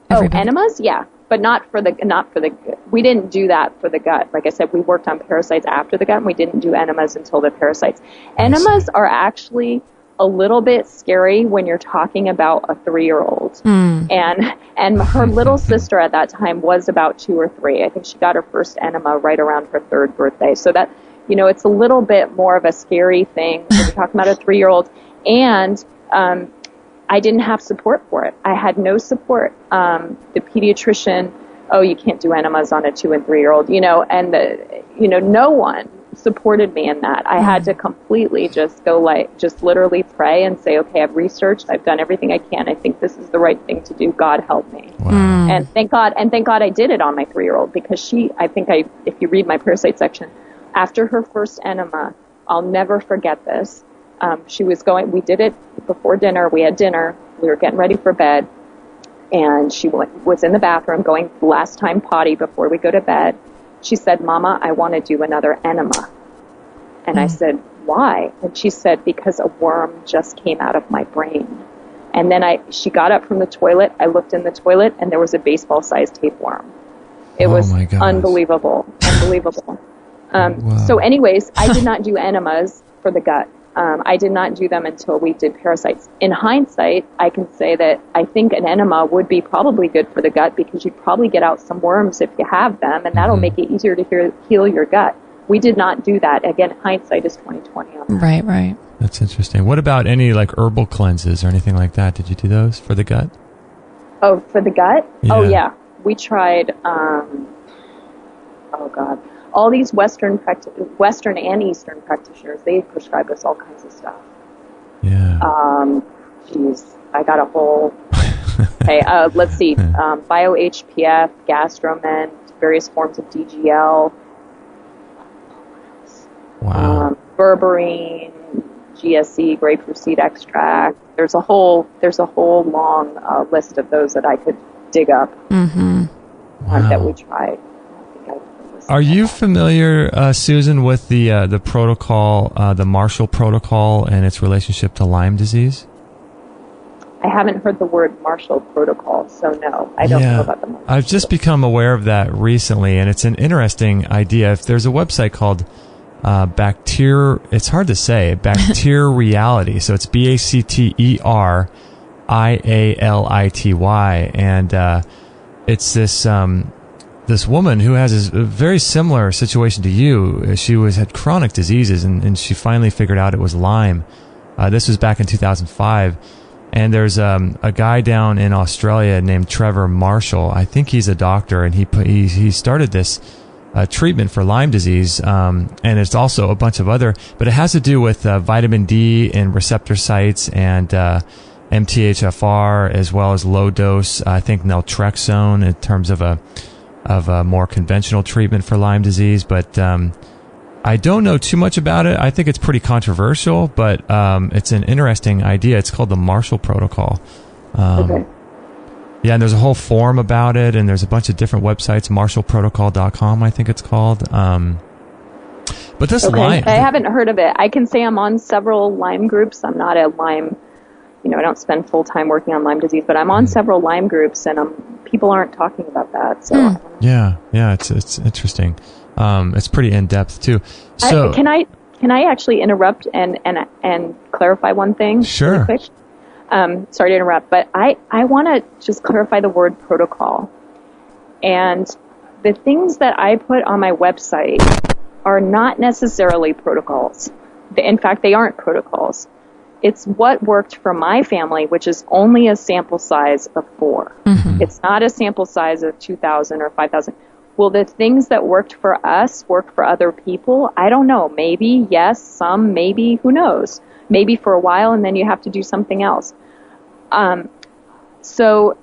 Enemas? Yeah, but not for the. We didn't do that for the gut. Like I said, we worked on parasites after the gut, and we didn't do enemas until the parasites. Enemas are actually a little bit scary when you're talking about a 3-year-old. And her little sister at that time was about 2 or 3. I think she got her first enema right around her 3rd birthday. So that, you know, it's a little bit more of a scary thing when you're talking about a 3-year-old. And I didn't have support for it. I had no support. The pediatrician, you can't do enemas on a 2 and 3-year-old, you know, and no one supported me in that. I had to completely just literally pray and say, okay, I've researched, I've done everything I can. I think this is the right thing to do. God help me. Wow. And thank God I did it on my 3-year-old, because if you read my parasite section, after her first enema, I'll never forget this. We did it before dinner. We had dinner. We were getting ready for bed. And she was in the bathroom going last time potty before we go to bed. She said, Mama, I want to do another enema. And I said, why? And she said, because a worm just came out of my brain. And then she got up from the toilet. I looked in the toilet, and there was a baseball-sized tapeworm. It was unbelievable. Wow. So anyways, I did not do enemas for the gut. I did not do them until we did Parasites. In hindsight, I can say that I think an enema would be probably good for the gut because you'd probably get out some worms if you have them, and that'll make it easier to heal your gut. We did not do that. Again, hindsight is 20/20 on that. Right. That's interesting. What about any like herbal cleanses or anything like that? Did you do those for the gut? Oh, for the gut? Yeah. Oh, yeah. We tried, all these Western and Eastern practitioners, they prescribe us all kinds of stuff. Yeah. I got a whole, okay, let's see, Bio-HPF, Gastroment, various forms of DGL, Wow. berberine, GSE, grapefruit seed extract. There's a whole long list of those that I could dig up that we tried. Are you familiar, Susan, with the protocol, the Marshall Protocol, and its relationship to Lyme disease? I haven't heard the word Marshall Protocol, so no, I don't know about the Marshall I've just Protocol. become aware of that recently, and it's an interesting idea. If there's a website called it's hard to say, Bacteriality. So it's BACTERIALITY, and it's this woman who has a very similar situation to you. She had chronic diseases, and she finally figured out it was Lyme. This was back in 2005. And there's a guy down in Australia named Trevor Marshall. I think he's a doctor, and he started this treatment for Lyme disease, and it's also a bunch of other, but it has to do with vitamin D and receptor sites and MTHFR, as well as low dose, I think naltrexone in terms of a more conventional treatment for Lyme disease. But I don't know too much about it. I think it's pretty controversial, but it's an interesting idea. It's called the Marshall Protocol. Okay. Yeah, and there's a whole forum about it, and there's a bunch of different websites, marshallprotocol.com, I think it's called. But this Lyme... I haven't heard of it. I can say I'm on several Lyme groups. I'm not a Lyme, I don't spend full time working on Lyme disease, but I'm on several Lyme groups, and people aren't talking about that. So Yeah, it's interesting. It's pretty in-depth, too. So can I actually interrupt and clarify one thing? Sure. Really quick? Sorry to interrupt, but I want to just clarify the word protocol. And the things that I put on my website are not necessarily protocols. In fact, they aren't protocols. It's what worked for my family, which is only a sample size of 4. It's not a sample size of 2,000 or 5,000. Will the things that worked for us work for other people? I don't know. Maybe, yes, some, maybe, who knows? Maybe for a while, and then you have to do something else. So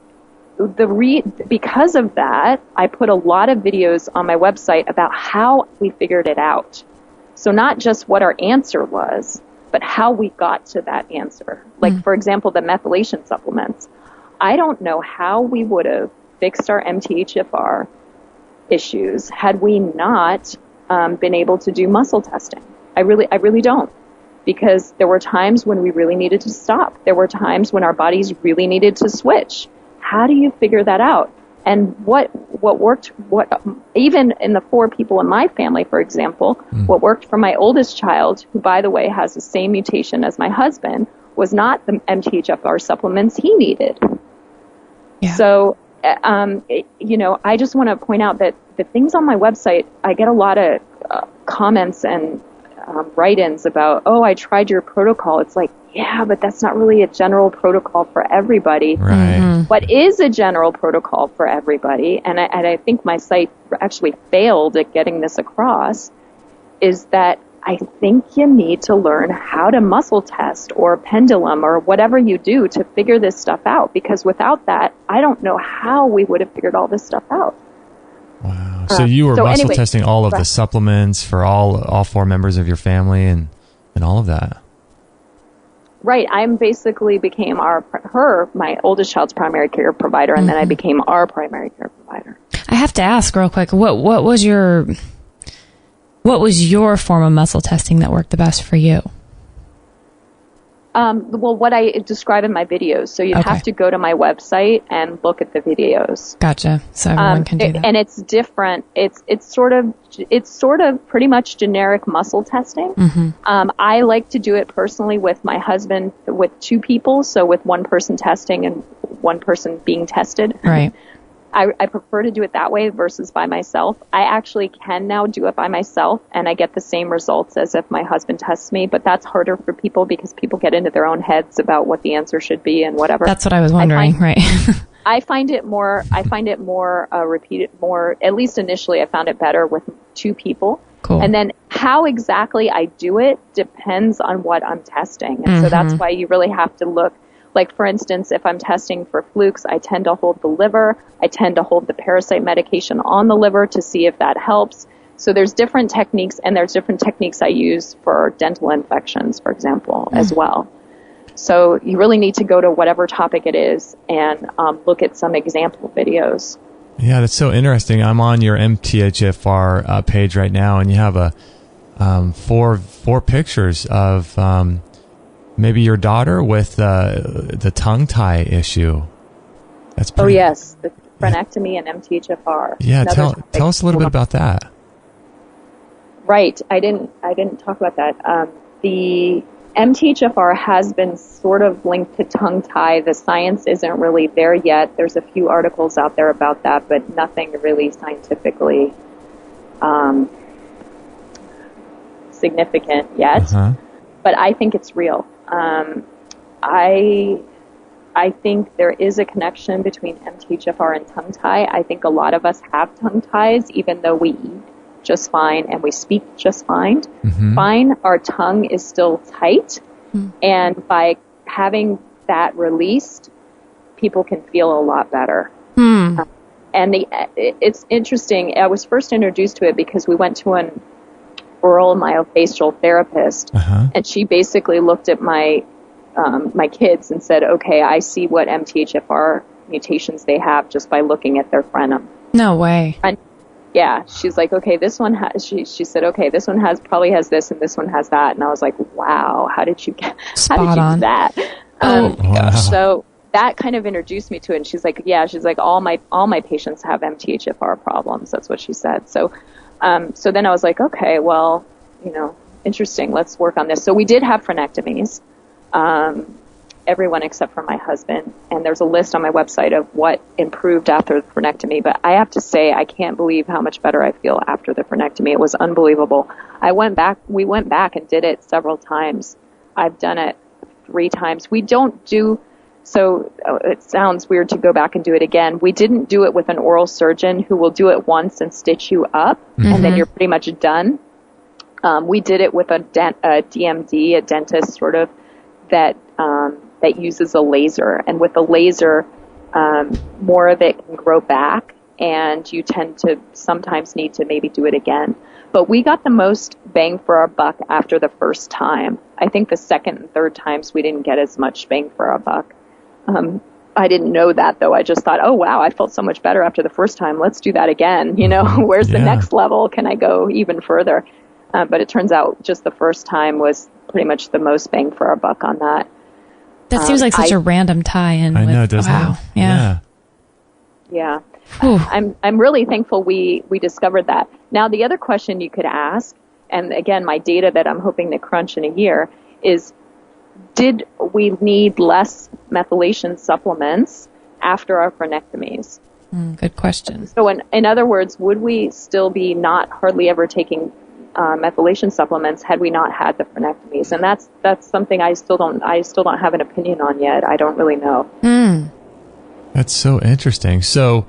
because of that, I put a lot of videos on my website about how we figured it out. So not just what our answer was, but how we got to that answer. Like, for example, the methylation supplements. I don't know how we would have fixed our MTHFR issues had we not been able to do muscle testing. I really don't. Because there were times when we really needed to stop. There were times when our bodies really needed to switch. How do you figure that out? And what worked, even in the 4 people in my family, for example, what worked for my oldest child, who, by the way, has the same mutation as my husband, was not the MTHFR supplements he needed. Yeah. So, I just want to point out that the things on my website, I get a lot of comments and write-ins about, I tried your protocol. It's like, yeah, but that's not really a general protocol for everybody. Right. What is a general protocol for everybody, and I think my site actually failed at getting this across, is that I think you need to learn how to muscle test or pendulum or whatever you do to figure this stuff out, because without that, I don't know how we would have figured all this stuff out. Wow. So you were muscle testing all of the supplements for all 4 members of your family and all of that. Right. I basically became my oldest child's primary care provider, and then I became our primary care provider. I have to ask real quick, what was your form of muscle testing that worked the best for you? Well, what I describe in my videos. So you'd Okay. have to go to my website and look at the videos. Gotcha. So everyone can do that. And it's different. It's sort of pretty much generic muscle testing. I like to do it personally with my husband, with two people. So with one person testing and one person being tested. Right. I prefer to do it that way versus by myself. I actually can now do it by myself, and I get the same results as if my husband tests me, but that's harder for people because people get into their own heads about what the answer should be and whatever. That's what I was wondering, right? I find it more repeated, more, at least initially I found it better with two people. Cool. And then how exactly I do it depends on what I'm testing. And so that's why you really have to look. Like, for instance, if I'm testing for flukes, I tend to hold the liver. I tend to hold the parasite medication on the liver to see if that helps. So there's different techniques, and there's different techniques I use for dental infections, for example, as well. So you really need to go to whatever topic it is and look at some example videos. Yeah, that's so interesting. I'm on your MTHFR page right now, and you have a four pictures of maybe your daughter with the tongue tie issue. That's pretty. Oh yes, the frenectomy and MTHFR. Yeah, tell us a little bit about that. Right, I didn't talk about that. The MTHFR has been sort of linked to tongue tie. The science isn't really there yet. There's a few articles out there about that, but nothing really scientifically significant yet. But I think it's real. I think there is a connection between MTHFR and tongue tie. I think a lot of us have tongue ties, even though we eat just fine and we speak just fine. Our tongue is still tight, and by having that released, people can feel a lot better. And it's interesting. I was first introduced to it because we went to an oral myofascial therapist, and she basically looked at my kids and said, okay, I see what MTHFR mutations they have just by looking at their frenum. No way. And yeah, she's like, okay, this one has, she said, okay, this one probably has this and this one has that. And I was like, wow, how did you do that? Oh gosh. So that kind of introduced me to it. And she's like, all my patients have MTHFR problems. That's what she said. So then I was like, okay, well, interesting. Let's work on this. So we did have frenectomies, everyone except for my husband. And there's a list on my website of what improved after the frenectomy. But I have to say, I can't believe how much better I feel after the frenectomy. It was unbelievable. We went back and did it several times. I've done it 3 times. We don't do, so it sounds weird to go back and do it again. We didn't do it with an oral surgeon who will do it once and stitch you up, and then you're pretty much done. We did it with a DMD, a dentist sort of, that uses a laser. And with a laser, more of it can grow back, and you tend to sometimes need to maybe do it again. But we got the most bang for our buck after the first time. I think the second and third times we didn't get as much bang for our buck. I didn't know that, though. I just thought, oh, wow, I felt so much better after the first time. Let's do that again. Where's the next level? Can I go even further? But it turns out just the first time was pretty much the most bang for our buck on that. That seems like such a random tie-in. I know, doesn't it? Yeah. Yeah. I'm really thankful we discovered that. Now, the other question you could ask, and again, my data that I'm hoping to crunch in a year, is did we need less methylation supplements after our frenectomies? Good question. So in other words, would we still be not hardly ever taking methylation supplements had we not had the frenectomies? And that's something I still don't have an opinion on yet. I don't really know. That's so interesting. So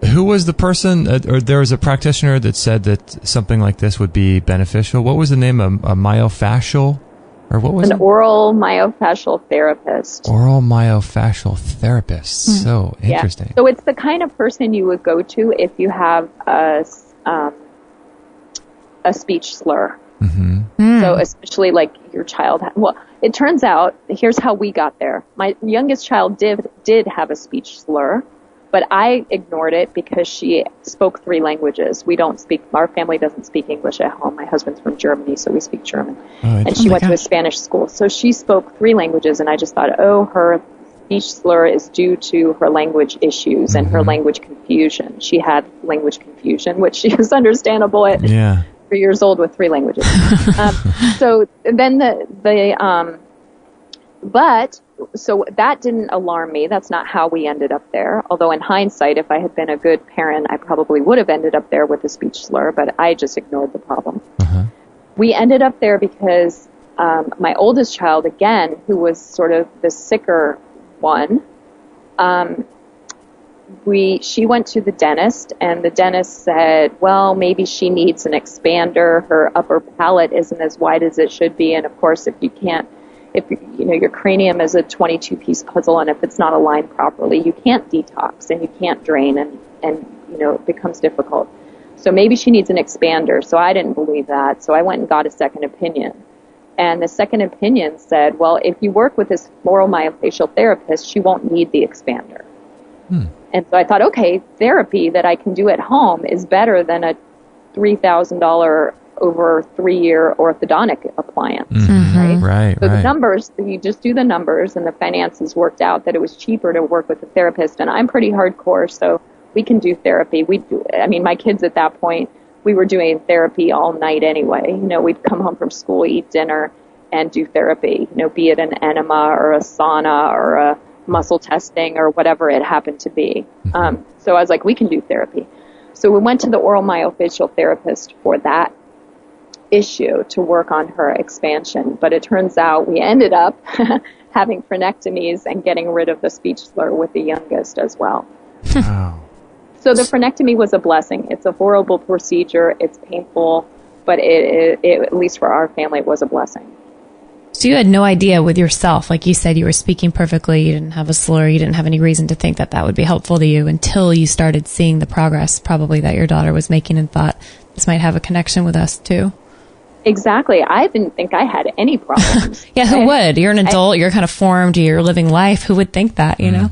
who was the person, or there was a practitioner that said that something like this would be beneficial? What was the name of a myofascial? Or what was it? Oral myofascial therapist. Oral myofascial therapist. So interesting. Yeah. So it's the kind of person you would go to if you have a speech slur. So especially like your child. Well, it turns out, here's how we got there. My youngest child did have a speech slur. But I ignored it because she spoke 3 languages. Our family doesn't speak English at home. My husband's from Germany, so we speak German. And she went to a Spanish school. So she spoke 3 languages, and I just thought, her speech slur is due to her language issues and her language confusion. She had language confusion, which is understandable at 3 years old with 3 languages. So then so that didn't alarm me. That's not how we ended up there. Although in hindsight, if I had been a good parent, I probably would have ended up there with a speech slur, but I just ignored the problem. We ended up there because my oldest child, again, who was sort of the sicker one, she went to the dentist, and the dentist said, well, maybe she needs an expander. Her upper palate isn't as wide as it should be, and of course, if your cranium is a 22-piece puzzle, and if it's not aligned properly, you can't detox and you can't drain, and it becomes difficult. So maybe she needs an expander. So I didn't believe that. So I went and got a second opinion. And the second opinion said, well, if you work with this floral myofascial therapist, she won't need the expander. And so I thought, okay, therapy that I can do at home is better than a $3,000 over 3-year orthodontic appliance. Right? So the numbers, you just do the numbers, and the finances worked out that it was cheaper to work with a therapist. And I'm pretty hardcore, so we can do therapy. My kids at that point, we were doing therapy all night anyway. We'd come home from school, eat dinner, and do therapy, be it an enema or a sauna or a muscle testing or whatever it happened to be. So I was like, we can do therapy. So we went to the oral myofascial therapist for that issue to work on her expansion. But it turns out we ended up having frenectomies and getting rid of the speech slur with the youngest as well. Wow. So the frenectomy was a blessing. It's a horrible procedure. It's painful, but it at least for our family, it was a blessing. So you had no idea with yourself, like you said, you were speaking perfectly, you didn't have a slur, you didn't have any reason to think that that would be helpful to you until you started seeing the progress probably that your daughter was making and thought, this might have a connection with us too. Exactly. I didn't think I had any problems. Yeah, who would? You're an adult, you're kind of formed, you're living life. Who would think that, you know?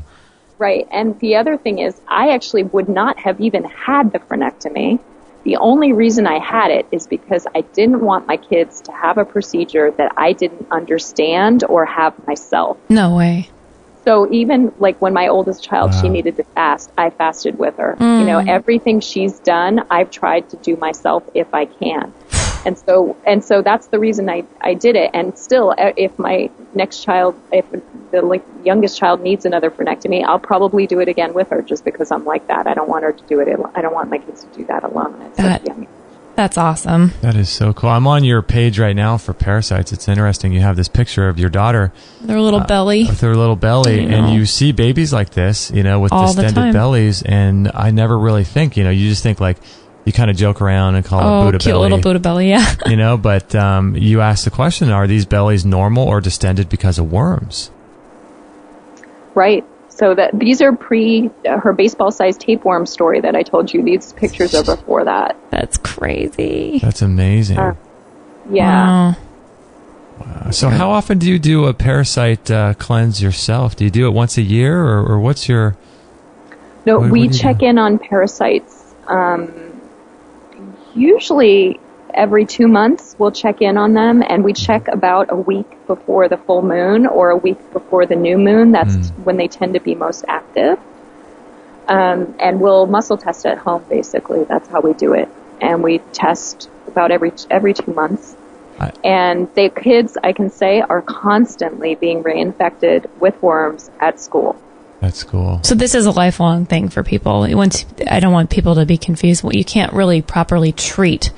Right. And the other thing is, I actually would not have even had the frenectomy. The only reason I had it is because I didn't want my kids to have a procedure that I didn't understand or have myself. No way. So even like when my oldest child, she needed to fast, I fasted with her. Everything she's done, I've tried to do myself if I can. And so that's the reason I did it. And still, if my next child, if the youngest child needs another frenectomy, I'll probably do it again with her just because I'm like that. I don't want her to do it. I don't want my kids to do that alone. That's awesome. That is so cool. I'm on your page right now for Parasites. It's interesting. You have this picture of your daughter. Their little belly. With her little belly. And you see babies like this, with all distended bellies. And I never really think, you just think like, you kind of joke around and call it Buddha cute belly. Little Buddha belly, yeah. But you ask the question, are these bellies normal or distended because of worms? Right. So these are her baseball-sized tapeworm story that I told you. These pictures are before that. That's crazy. That's amazing. Yeah. Wow. So how often do you do a parasite cleanse yourself? Do you do it once a year or what's your... No, we check in on parasites. Usually every 2 months we'll check in on them, and we check about a week before the full moon or a week before the new moon. That's when they tend to be most active. And we'll muscle test at home, basically. That's how we do it. And we test about every 2 months. And the kids, I can say, are constantly being reinfected with worms at school. That's cool. So this is a lifelong thing for people. I don't want people to be confused. You can't really properly treat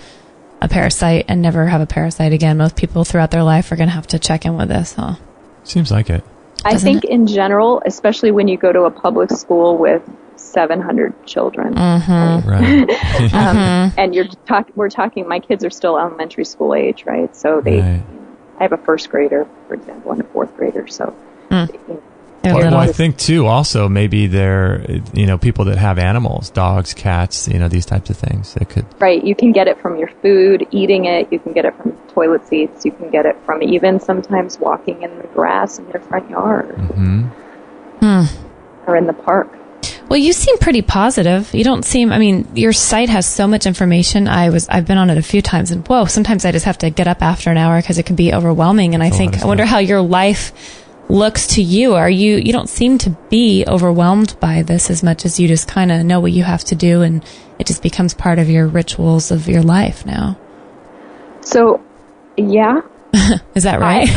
a parasite and never have a parasite again. Most people throughout their life are going to have to check in with this, huh? Seems like it. I think in general, especially when you go to a public school with 700 children, right? And we're talking. My kids are still elementary school age, right? So I have a first grader, for example, and a fourth grader. So. Well, I think too. Also, maybe they're people that have animals, dogs, cats, these types of things. That could You can get it from your food, eating it. You can get it from toilet seats. You can get it from even sometimes walking in the grass in your front yard or in the park. Well, you seem pretty positive. You don't seem, I mean, your site has so much information. I've been on it a few times, and whoa, sometimes I just have to get up after an hour because it can be overwhelming. And I wonder how your life looks to you. You don't seem to be overwhelmed by this as much as you just kind of know what you have to do, and it just becomes part of your rituals of your life now. So, yeah. Is that right?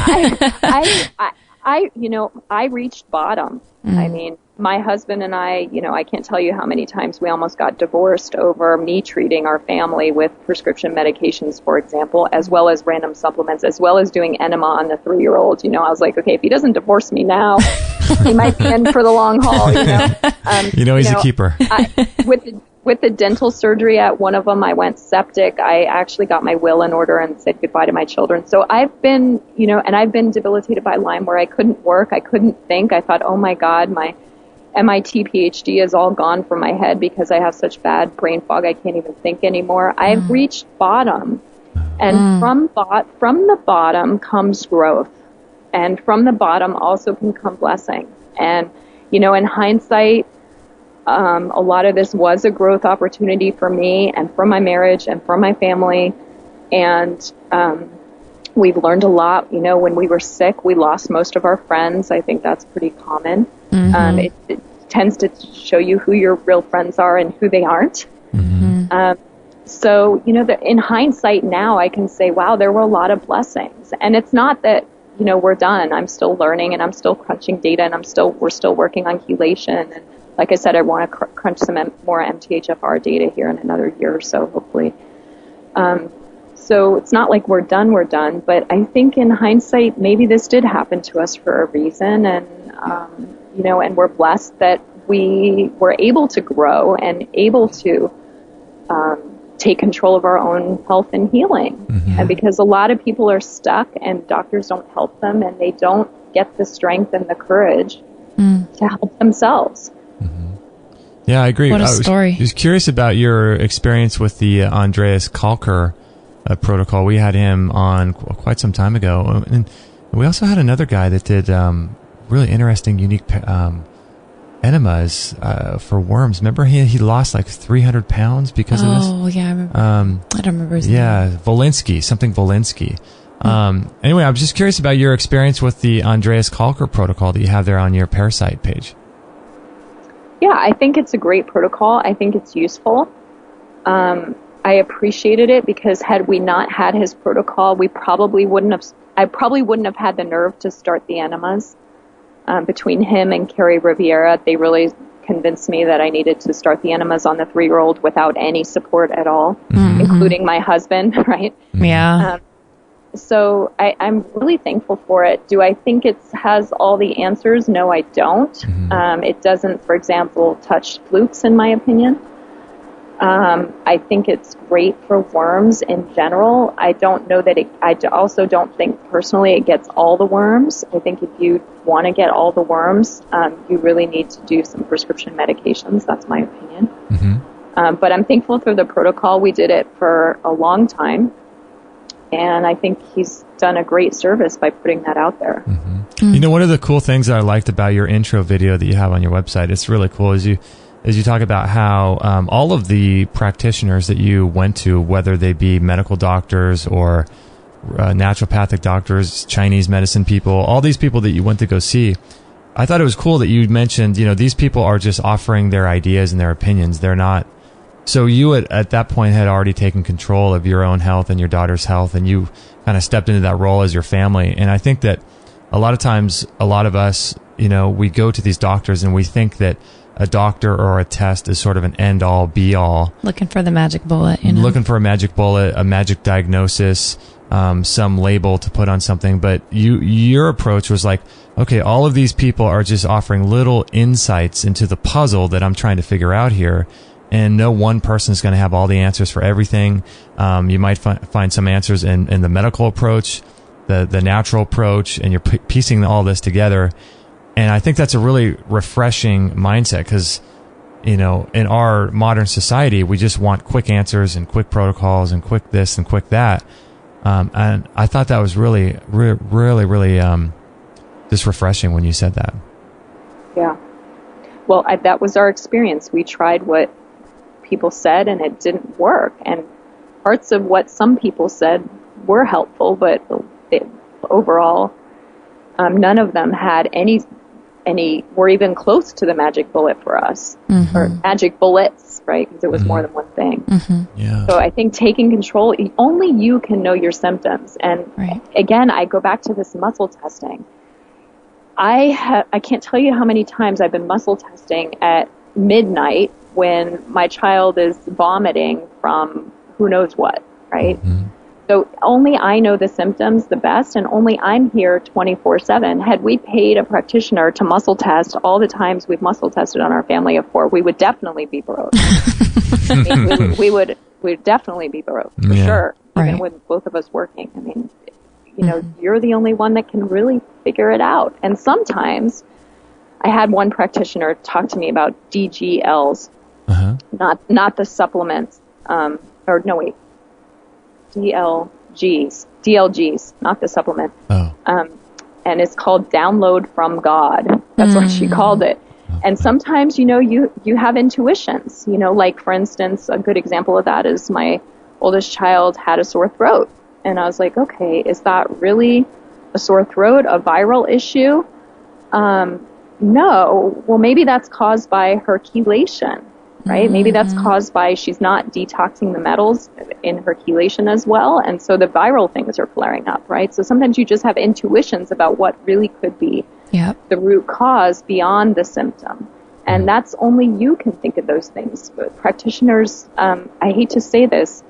I reached bottom. I mean, my husband and I can't tell you how many times we almost got divorced over me treating our family with prescription medications, for example, as well as random supplements, as well as doing enema on the 3-year-old. I was like, okay, if he doesn't divorce me now, he might be in for the long haul, He's a keeper. With the dental surgery at one of them, I went septic. I actually got my will in order and said goodbye to my children. So I've been, and I've been debilitated by Lyme where I couldn't work. I couldn't think. I thought, oh my God, my MIT PhD is all gone from my head because I have such bad brain fog. I can't even think anymore. I've reached bottom. And from the bottom comes growth. And from the bottom also can come blessing. And, in hindsight, a lot of this was a growth opportunity for me and for my marriage and for my family. And we've learned a lot. When we were sick, we lost most of our friends. I think that's pretty common. It tends to show you who your real friends are and who they aren't. So, in hindsight now, I can say, wow, there were a lot of blessings. And it's not that, we're done. I'm still learning and I'm still crunching data and we're still working on chelation. And like I said, I want to crunch some more MTHFR data here in another year or so, hopefully. So it's not like we're done, but I think in hindsight, maybe this did happen to us for a reason. And, and we're blessed that we were able to grow and able to take control of our own health and healing. And because a lot of people are stuck and doctors don't help them and they don't get the strength and the courage to help themselves. Yeah, I agree. What a story. I was curious about your experience with the Andreas Kalker protocol. We had him on quite some time ago. And we also had another guy that did really interesting, unique enemas for worms. Remember he lost like 300 pounds because of this? Oh, yeah, I remember. I don't remember his name. Yeah, Volinsky. Anyway, I was just curious about your experience with the Andreas Kalker protocol that you have there on your Parasite page. Yeah, I think it's a great protocol. I think it's useful. I appreciated it because had we not had his protocol, I probably wouldn't have had the nerve to start the enemas. Between him and Carrie Riviera, they really convinced me that I needed to start the enemas on the 3-year-old without any support at all, including my husband, right? Yeah. So I'm really thankful for it. Do I think it has all the answers? No, I don't. It doesn't, for example, touch flukes, in my opinion. I think it's great for worms in general. I don't know that I also don't think personally it gets all the worms. I think if you want to get all the worms, you really need to do some prescription medications. That's my opinion. But I'm thankful for the protocol. We did it for a long time. And I think he's done a great service by putting that out there. One of the cool things that I liked about your intro video that you have on your website, it's really cool, is you talk about how all of the practitioners that you went to, whether they be medical doctors or naturopathic doctors, Chinese medicine people, all these people that you went to go see, I thought it was cool that you mentioned, these people are just offering their ideas and their opinions. They're not. So you at that point had already taken control of your own health and your daughter's health, and you kind of stepped into that role as your family. And I think that a lot of times, a lot of us, we go to these doctors and we think that a doctor or a test is sort of an end-all, be-all. Looking for the magic bullet, Looking for a magic bullet, a magic diagnosis, some label to put on something. But your approach was like, okay, all of these people are just offering little insights into the puzzle that I'm trying to figure out here. And no one person is going to have all the answers for everything. You might find some answers in the medical approach, the natural approach, and you're piecing all this together. And I think that's a really refreshing mindset because, in our modern society, we just want quick answers and quick protocols and quick this and quick that. And I thought that was really, really, really just refreshing when you said that. Yeah. well, that was our experience. We tried what people said and it didn't work. And parts of what some people said were helpful, but overall, none of them had any were even close to the magic bullet for us, or magic bullets, right? Because it was more than one thing. Yeah. So I think taking control, only you can know your symptoms. And again, I go back to this muscle testing. I can't tell you how many times I've been muscle testing at midnight when my child is vomiting from who knows what, right? So only I know the symptoms the best, and only I'm here 24/7. Had we paid a practitioner to muscle test all the times we've muscle tested on our family of 4, we would definitely be broke. we would definitely be broke, for sure, even with both of us working. I mean, you know, you're the only one that can really figure it out. And sometimes I had one practitioner talk to me about DGLs, not the supplements, DLGs, not the supplement. And it's called Download from God. That's what she called it. And sometimes, you know, you have intuitions, you know, like for instance, a good example of that is my oldest child had a sore throat. And I was like, okay, is that really a sore throat, a viral issue? No. Well, maybe that's caused by her chelation. Right? Maybe that's caused by she's not detoxing the metals in her chelation as well. And so the viral things are flaring up, right? So sometimes you just have intuitions about what really could be the root cause beyond the symptom. And that's only you can think of those things. But practitioners, I hate to say this,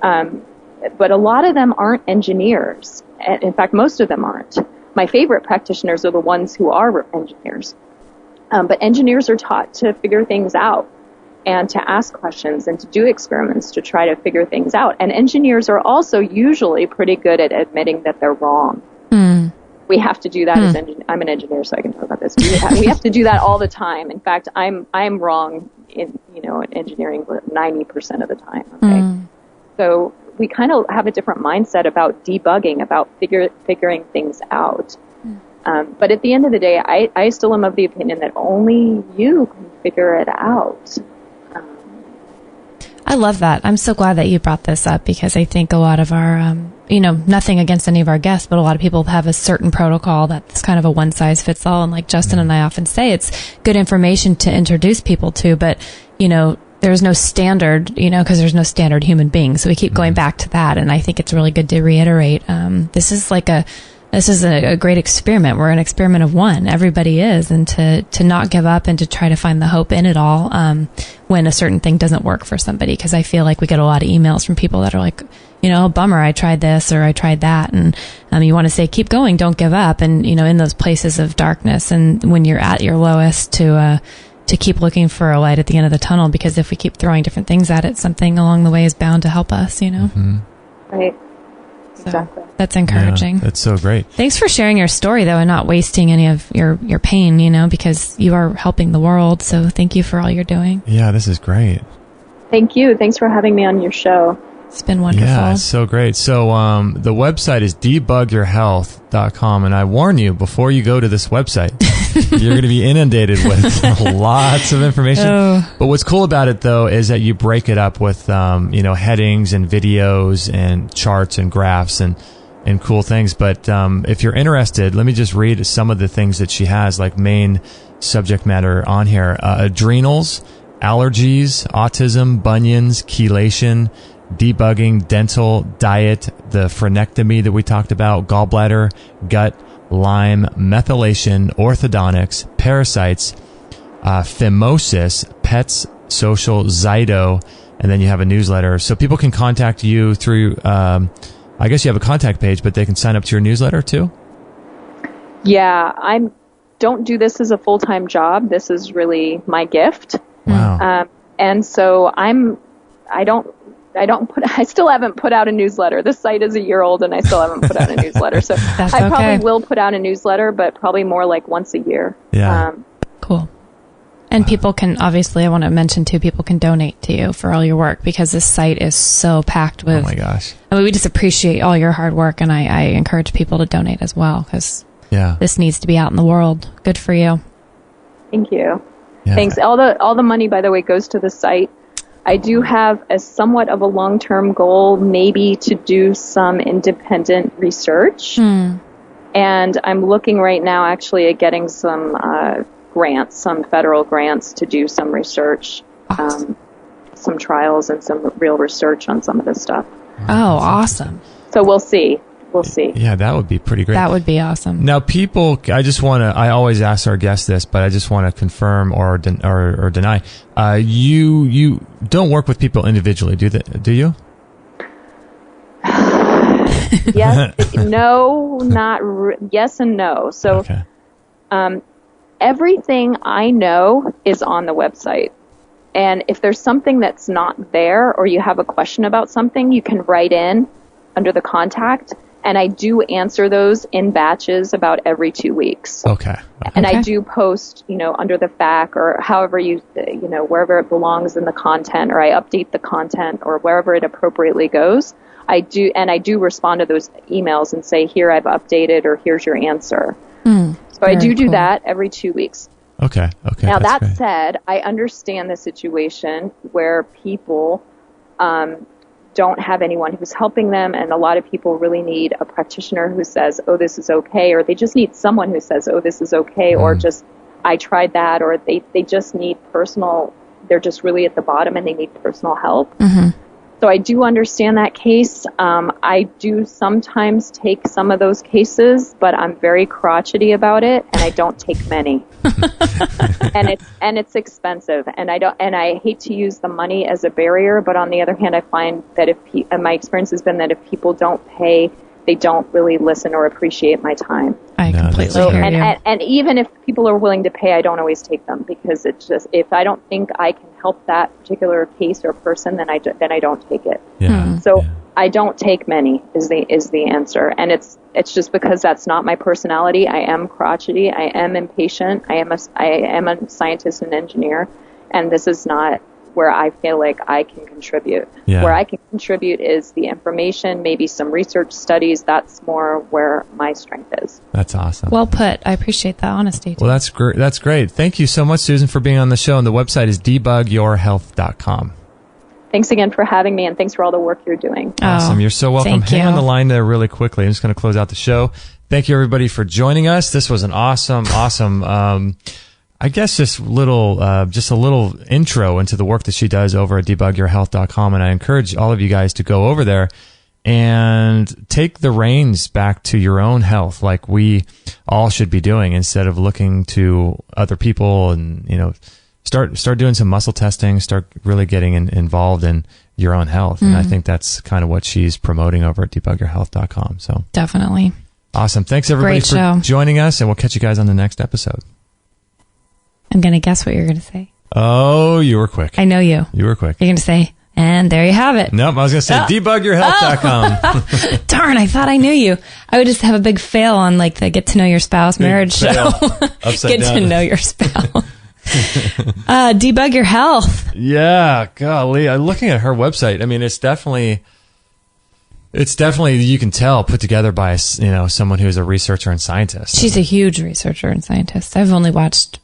but a lot of them aren't engineers. In fact, most of them aren't. My favorite practitioners are the ones who are engineers. But engineers are taught to figure things out, and to ask questions and to do experiments to try to figure things out. And engineers are also usually pretty good at admitting that they're wrong. We have to do that as I'm an engineer, so I can talk about this. We have to do that all the time. In fact, I'm wrong in engineering 90% of the time. Okay, so we kind of have a different mindset about debugging, about figuring things out. But at the end of the day, I still am of the opinion that only you can figure it out. I love that. I'm so glad that you brought this up, because I think a lot of our, nothing against any of our guests, but a lot of people have a certain protocol that's kind of a one size fits all. And like Justin and I often say, it's good information to introduce people to, but, there's no standard, because there's no standard human being. So we keep going back to that. And I think it's really good to reiterate. This is a great experiment. We're an experiment of one. Everybody is. And to not give up and to try to find the hope in it all, when a certain thing doesn't work for somebody. Because I feel like we get a lot of emails from people that are like, bummer, I tried this or I tried that. And you want to say, keep going, don't give up. And, in those places of darkness, and when you're at your lowest, to keep looking for a light at the end of the tunnel, because if we keep throwing different things at it, something along the way is bound to help us, Right. So exactly. That's encouraging. Yeah, that's so great. Thanks for sharing your story, though, and not wasting any of your pain, because you are helping the world. So thank you for all you're doing. Yeah, this is great. Thank you. Thanks for having me on your show. It's been wonderful. Yeah, it's so great. So the website is debugyourhealth.com, and I warn you, before you go to this website, you're going to be inundated with lots of information. But what's cool about it, though, is that you break it up with headings and videos and charts and graphs and cool things. But if you're interested, let me just read some of the things that she has, like main subject matter on here. Adrenals, allergies, autism, bunions, chelation, debugging, dental, diet, the phrenectomy that we talked about, gallbladder, gut, Lyme, methylation, orthodontics, parasites, phimosis, pets, social, Zyto, and then you have a newsletter. So people can contact you through, I guess you have a contact page, but they can sign up to your newsletter too? Yeah, I don't do this as a full-time job. This is really my gift. Wow. And so I still haven't put out a newsletter. This site is a year old and I still haven't put out a newsletter. So I probably will put out a newsletter, but probably more like once a year. Yeah. Cool. And people can, obviously, I want to mention too, people can donate to you for all your work, because this site is so packed with. Oh my gosh. I mean, we just appreciate all your hard work, and I encourage people to donate as well, because this needs to be out in the world. Good for you. Thank you. Yeah. Thanks. All the money, by the way, goes to the site. I do have a somewhat of a long-term goal, maybe to do some independent research. And I'm looking right now actually at getting some grants, some federal grants to do some research, some trials and some real research on some of this stuff. Oh, awesome. So we'll see. We'll see. Yeah, that would be pretty great. That would be awesome. Now, people, I always ask our guests this, but I just want to confirm or deny. You don't work with people individually, do you? Yes, no, yes and no. So, okay. Everything I know is on the website. And if there's something that's not there or you have a question about something, you can write in under the contact. And I do answer those in batches about every 2 weeks. Okay. And I do post, under the FAQ or however wherever it belongs in the content, or I update the content or wherever it appropriately goes. I do respond to those emails and say, here I've updated, or here's your answer. So I do that every 2 weeks. Okay. Now that great. said, I understand the situation where people don't have anyone who's helping them, and a lot of people really need a practitioner who says, oh, this is okay, or they just need someone who says, oh, this is okay, or just, I tried that, or they just need they're just really at the bottom and they need personal help. So I do understand that case. I do sometimes take some of those cases, but I'm very crotchety about it, and I don't take many. and it's expensive, and I hate to use the money as a barrier, but on the other hand, I find that my experience has been that if people don't pay, they don't really listen or appreciate my time. I completely hear you. And even if people are willing to pay, I don't always take them, because it's just, if I don't think I can help that particular case or person, then I don't take it. Yeah. So I don't take many is the answer, and it's just because that's not my personality. I am crotchety. I am impatient. I am a scientist and engineer, and this is not where I feel like I can contribute. Yeah. Where I can contribute is the information, maybe some research studies. That's more where my strength is. That's awesome. Well put. I appreciate that honesty. Well, that's great. That's great. Thank you so much, Susan, for being on the show. And the website is debugyourhealth.com. Thanks again for having me, and thanks for all the work you're doing. Awesome. You're so welcome. Thank Hang you. on the line there really quickly. I'm just going to close out the show. Thank you, everybody, for joining us. This was an awesome, I guess just a little intro into the work that she does over at debugyourhealth.com. And I encourage all of you guys to go over there and take the reins back to your own health, like we all should be doing, instead of looking to other people, and, start doing some muscle testing, start really getting involved in your own health. And I think that's kind of what she's promoting over at debugyourhealth.com. So Definitely. awesome. Thanks everybody Great for show. joining us, and we'll catch you guys on the next episode. I'm going to guess what you're going to say. Oh, you were quick. I know you. You were quick. You're going to say, and there you have it. Nope, I was going to say debugyourhealth.com. Darn, I thought I knew you. I would just have a big fail on like the Get to Know Your Spouse marriage show. Upside Get down. to Know Your Spouse. Debug Your Health. Yeah, golly. Looking at her website, I mean, it's definitely, you can tell, put together by, someone who's a researcher and scientist. She's a huge researcher and scientist. I've only watched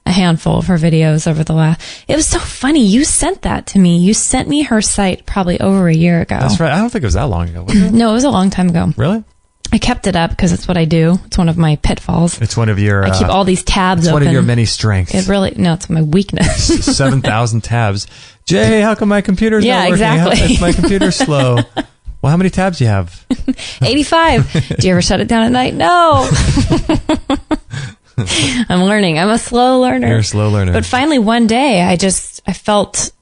a handful of her videos over the last. It was so funny. You sent that to me. You sent me her site probably over a year ago. That's right. I don't think it was that long ago. Was it? No, it was a long time ago. Really? I kept it up because it's what I do. It's one of my pitfalls. It's one of your... I keep all these tabs it's open. one of your many strengths. It's my weakness. 7,000 tabs. Jay, how come my computer's not working? Exactly. My computer's slow. Well, how many tabs do you have? 85. Do you ever shut it down at night? No. I'm learning. I'm a slow learner. You're a slow learner. But finally one day I felt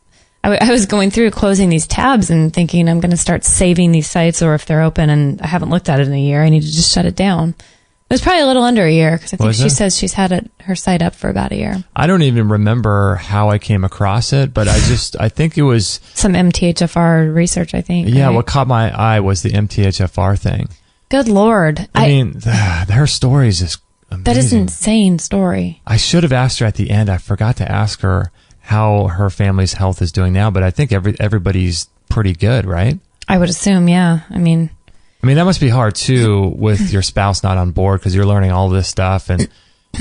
I was going through closing these tabs and thinking I'm going to start saving these sites, or if they're open and I haven't looked at it in a year, I need to just shut it down. It was probably a little under a year, because I think she says she's had her site up for about a year. I don't even remember how I came across it, but I think it was some MTHFR research, I think. Yeah, right? what caught my eye was the MTHFR thing. Good Lord. I mean, her story is just amazing. That is an insane story. I should have asked her at the end. I forgot to ask her how her family's health is doing now, but I think everybody's pretty good, right? I would assume, yeah. I mean, that must be hard too with your spouse not on board, because you're learning all this stuff, and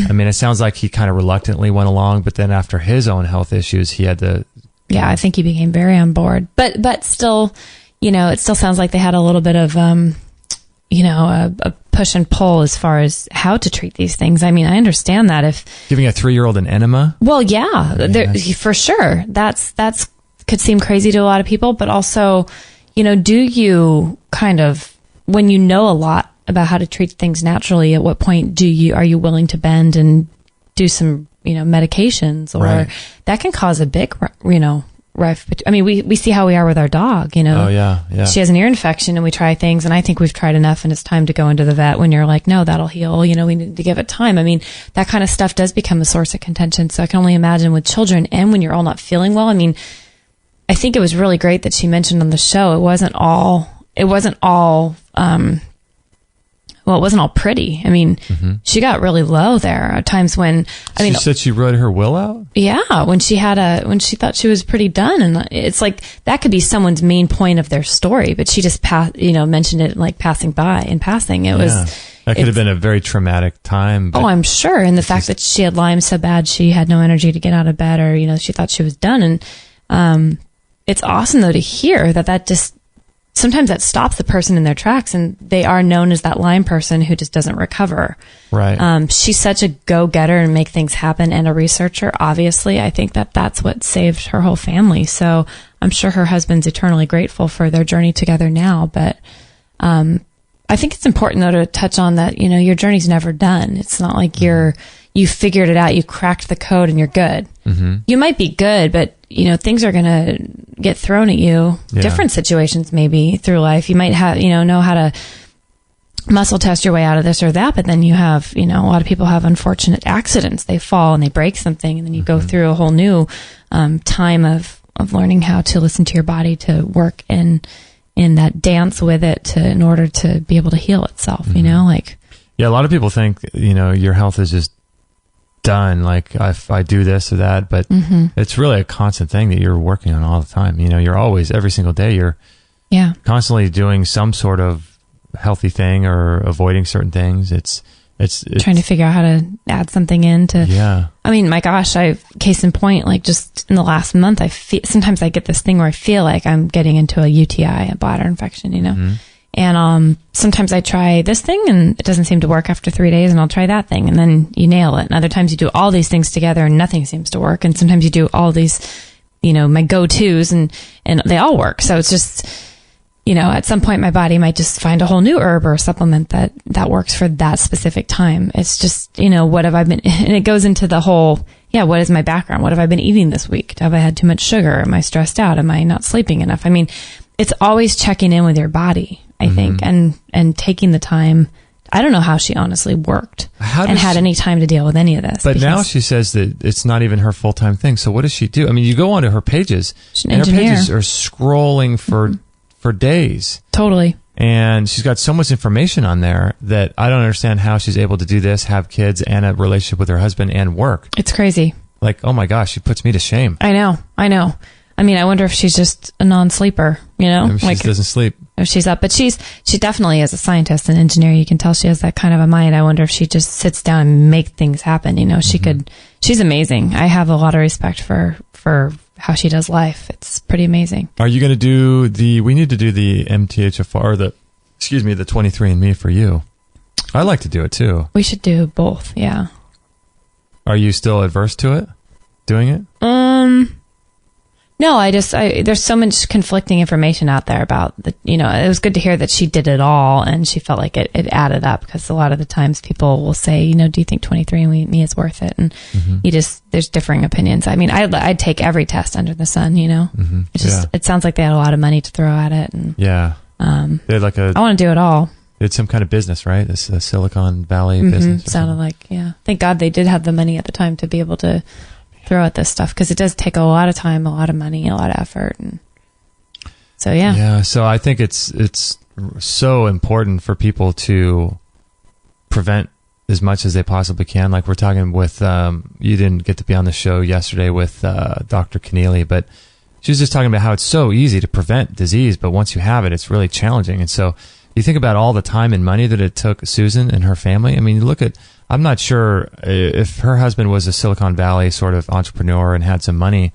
I mean, it sounds like he kind of reluctantly went along, but then after his own health issues, he had to. Yeah, I think he became very on board. But still, it still sounds like they had a little bit of, a push and pull as far as how to treat these things. I mean, I understand that if giving a 3-year-old an enema. Well, yeah, for sure. That's could seem crazy to a lot of people, but also, do you kind of, when you know a lot about how to treat things naturally, at what point are you willing to bend and do some, medications, or that can cause a big, rife. I mean, we see how we are with our dog, Oh, yeah. She has an ear infection and we try things, and I think we've tried enough and it's time to go into the vet when you're like, no, that'll heal. We need to give it time. I mean, that kind of stuff does become a source of contention. So I can only imagine with children and when you're all not feeling well. I mean, I think it was really great that she mentioned on the show, it wasn't all pretty. I mean, she got really low there at times when, she said she wrote her will out? Yeah. When she thought she was pretty done. And it's like, that could be someone's main point of their story, but she just mentioned it like passing. It could have been a very traumatic time. Oh, I'm sure. And the fact that she had Lyme so bad, she had no energy to get out of bed, or, she thought she was done. And, it's awesome though to hear that just, sometimes that stops the person in their tracks, and they are known as that Lyme person who just doesn't recover. Right. She's such a go-getter and make things happen, and a researcher, obviously. I think that's what saved her whole family. So I'm sure her husband's eternally grateful for their journey together now. But, I think it's important though to touch on that, your journey's never done. It's not like you figured it out, you cracked the code and you're good. Mm-hmm. You might be good, but things are going to get thrown at you. Yeah. Different situations maybe through life. You might have, know how to muscle test your way out of this or that, but then you have, a lot of people have unfortunate accidents. They fall and they break something, and then you go through a whole new time of learning how to listen to your body, to work in that dance with it in order to be able to heal itself, Yeah, a lot of people think, your health is just done, like if I do this or that, but it's really a constant thing that you're working on all the time. You're always, every single day, you're constantly doing some sort of healthy thing or avoiding certain things. It's trying to figure out how to add something in to, I mean, my gosh, case in point, like just in the last month, sometimes I get this thing where I feel like I'm getting into a UTI, a bladder infection, And sometimes I try this thing and it doesn't seem to work after 3 days, and I'll try that thing, and then you nail it. And other times you do all these things together and nothing seems to work. And sometimes you do all these, my go-tos and they all work. So it's just, at some point my body might just find a whole new herb or supplement that works for that specific time. It's just, what have I been, and it goes into the whole, what is my background? What have I been eating this week? Have I had too much sugar? Am I stressed out? Am I not sleeping enough? I mean, it's always checking in with your body, I think, and taking the time. I don't know how she honestly worked and had any time to deal with any of this. But now she says that it's not even her full-time thing. So what does she do? I mean, you go onto her pages, and her pages are scrolling for days. Totally. And she's got so much information on there that I don't understand how she's able to do this, have kids, and a relationship with her husband, and work. It's crazy. Like, oh my gosh, she puts me to shame. I know. I mean, I wonder if she's just a non-sleeper, Maybe she doesn't sleep. If she's up. But she definitely is a scientist and engineer. You can tell she has that kind of a mind. I wonder if she just sits down and makes things happen. She's amazing. I have a lot of respect for how she does life. It's pretty amazing. Are you going to we need to do the MTHFR, the 23andMe for you. I like to do it too. We should do both. Yeah. Are you still adverse to it? Doing it? No, there's so much conflicting information out there about it was good to hear that she did it all and she felt like it added up, because a lot of the times people will say, do you think 23andMe is worth it? And there's differing opinions. I mean, I'd take every test under the sun, it sounds like they had a lot of money to throw at it. And they had I want to do it all. They had some kind of business, right? This Silicon Valley business. Sounded like, Thank God they did have the money at the time to be able to throw at this stuff, because it does take a lot of time, a lot of money, a lot of effort. And so, so I think it's so important for people to prevent as much as they possibly can. Like we're talking with, you didn't get to be on the show yesterday with Dr. Keneally, but she was just talking about how it's so easy to prevent disease, but once you have it, it's really challenging. And so you think about all the time and money that it took Susan and her family. I mean, look at, I'm not sure if her husband was a Silicon Valley sort of entrepreneur and had some money.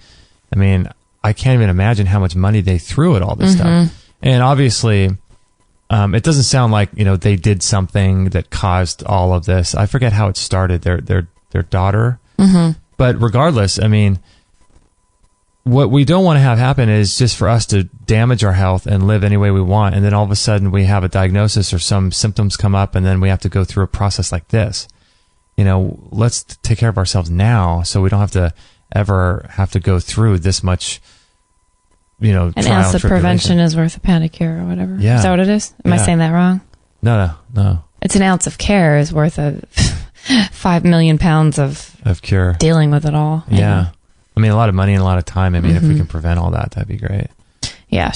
I mean, I can't even imagine how much money they threw at all this stuff. And obviously, it doesn't sound like, they did something that caused all of this. I forget how it started, their daughter. But regardless, I mean, what we don't want to have happen is just for us to damage our health and live any way we want. And then all of a sudden we have a diagnosis or some symptoms come up and then we have to go through a process like this. Let's take care of ourselves now so we don't have to ever have to go through this much, an ounce of prevention is worth a pound of cure or whatever. Yeah. Is that what it is? Am I saying that wrong? No. It's an ounce of care is worth 5 million pounds of cure. Dealing with it all. Yeah. I mean, a lot of money and a lot of time. I mean, if we can prevent all that, that'd be great. Yeah,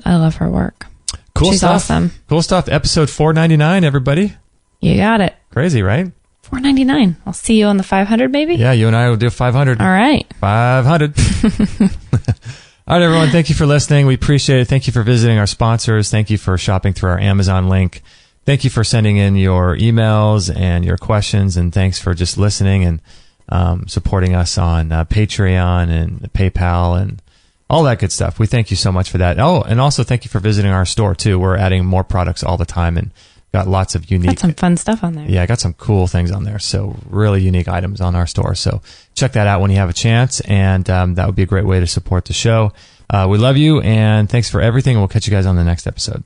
I love her work. Cool She's stuff. Awesome. Cool stuff. Episode 499, everybody. You got it. Crazy, right? 499. I'll see you on the 500, maybe? Yeah, you and I will do 500. All right. 500. All right, everyone. Thank you for listening. We appreciate it. Thank you for visiting our sponsors. Thank you for shopping through our Amazon link. Thank you for sending in your emails and your questions. And thanks for just listening and supporting us on Patreon and PayPal and all that good stuff. We thank you so much for that. Oh, and also thank you for visiting our store too. We're adding more products all the time and got lots of unique. Got some fun stuff on there. Yeah, I got some cool things on there. So really unique items on our store. So check that out when you have a chance. And that would be a great way to support the show. We love you and thanks for everything. We'll catch you guys on the next episode.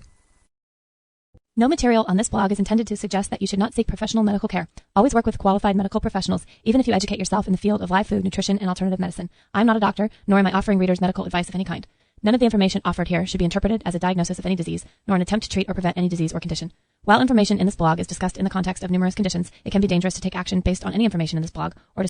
No material on this blog is intended to suggest that you should not seek professional medical care. Always work with qualified medical professionals, even if you educate yourself in the field of live food, nutrition, and alternative medicine. I'm not a doctor, nor am I offering readers medical advice of any kind. None of the information offered here should be interpreted as a diagnosis of any disease, nor an attempt to treat or prevent any disease or condition. While information in this blog is discussed in the context of numerous conditions, it can be dangerous to take action based on any information in this blog or to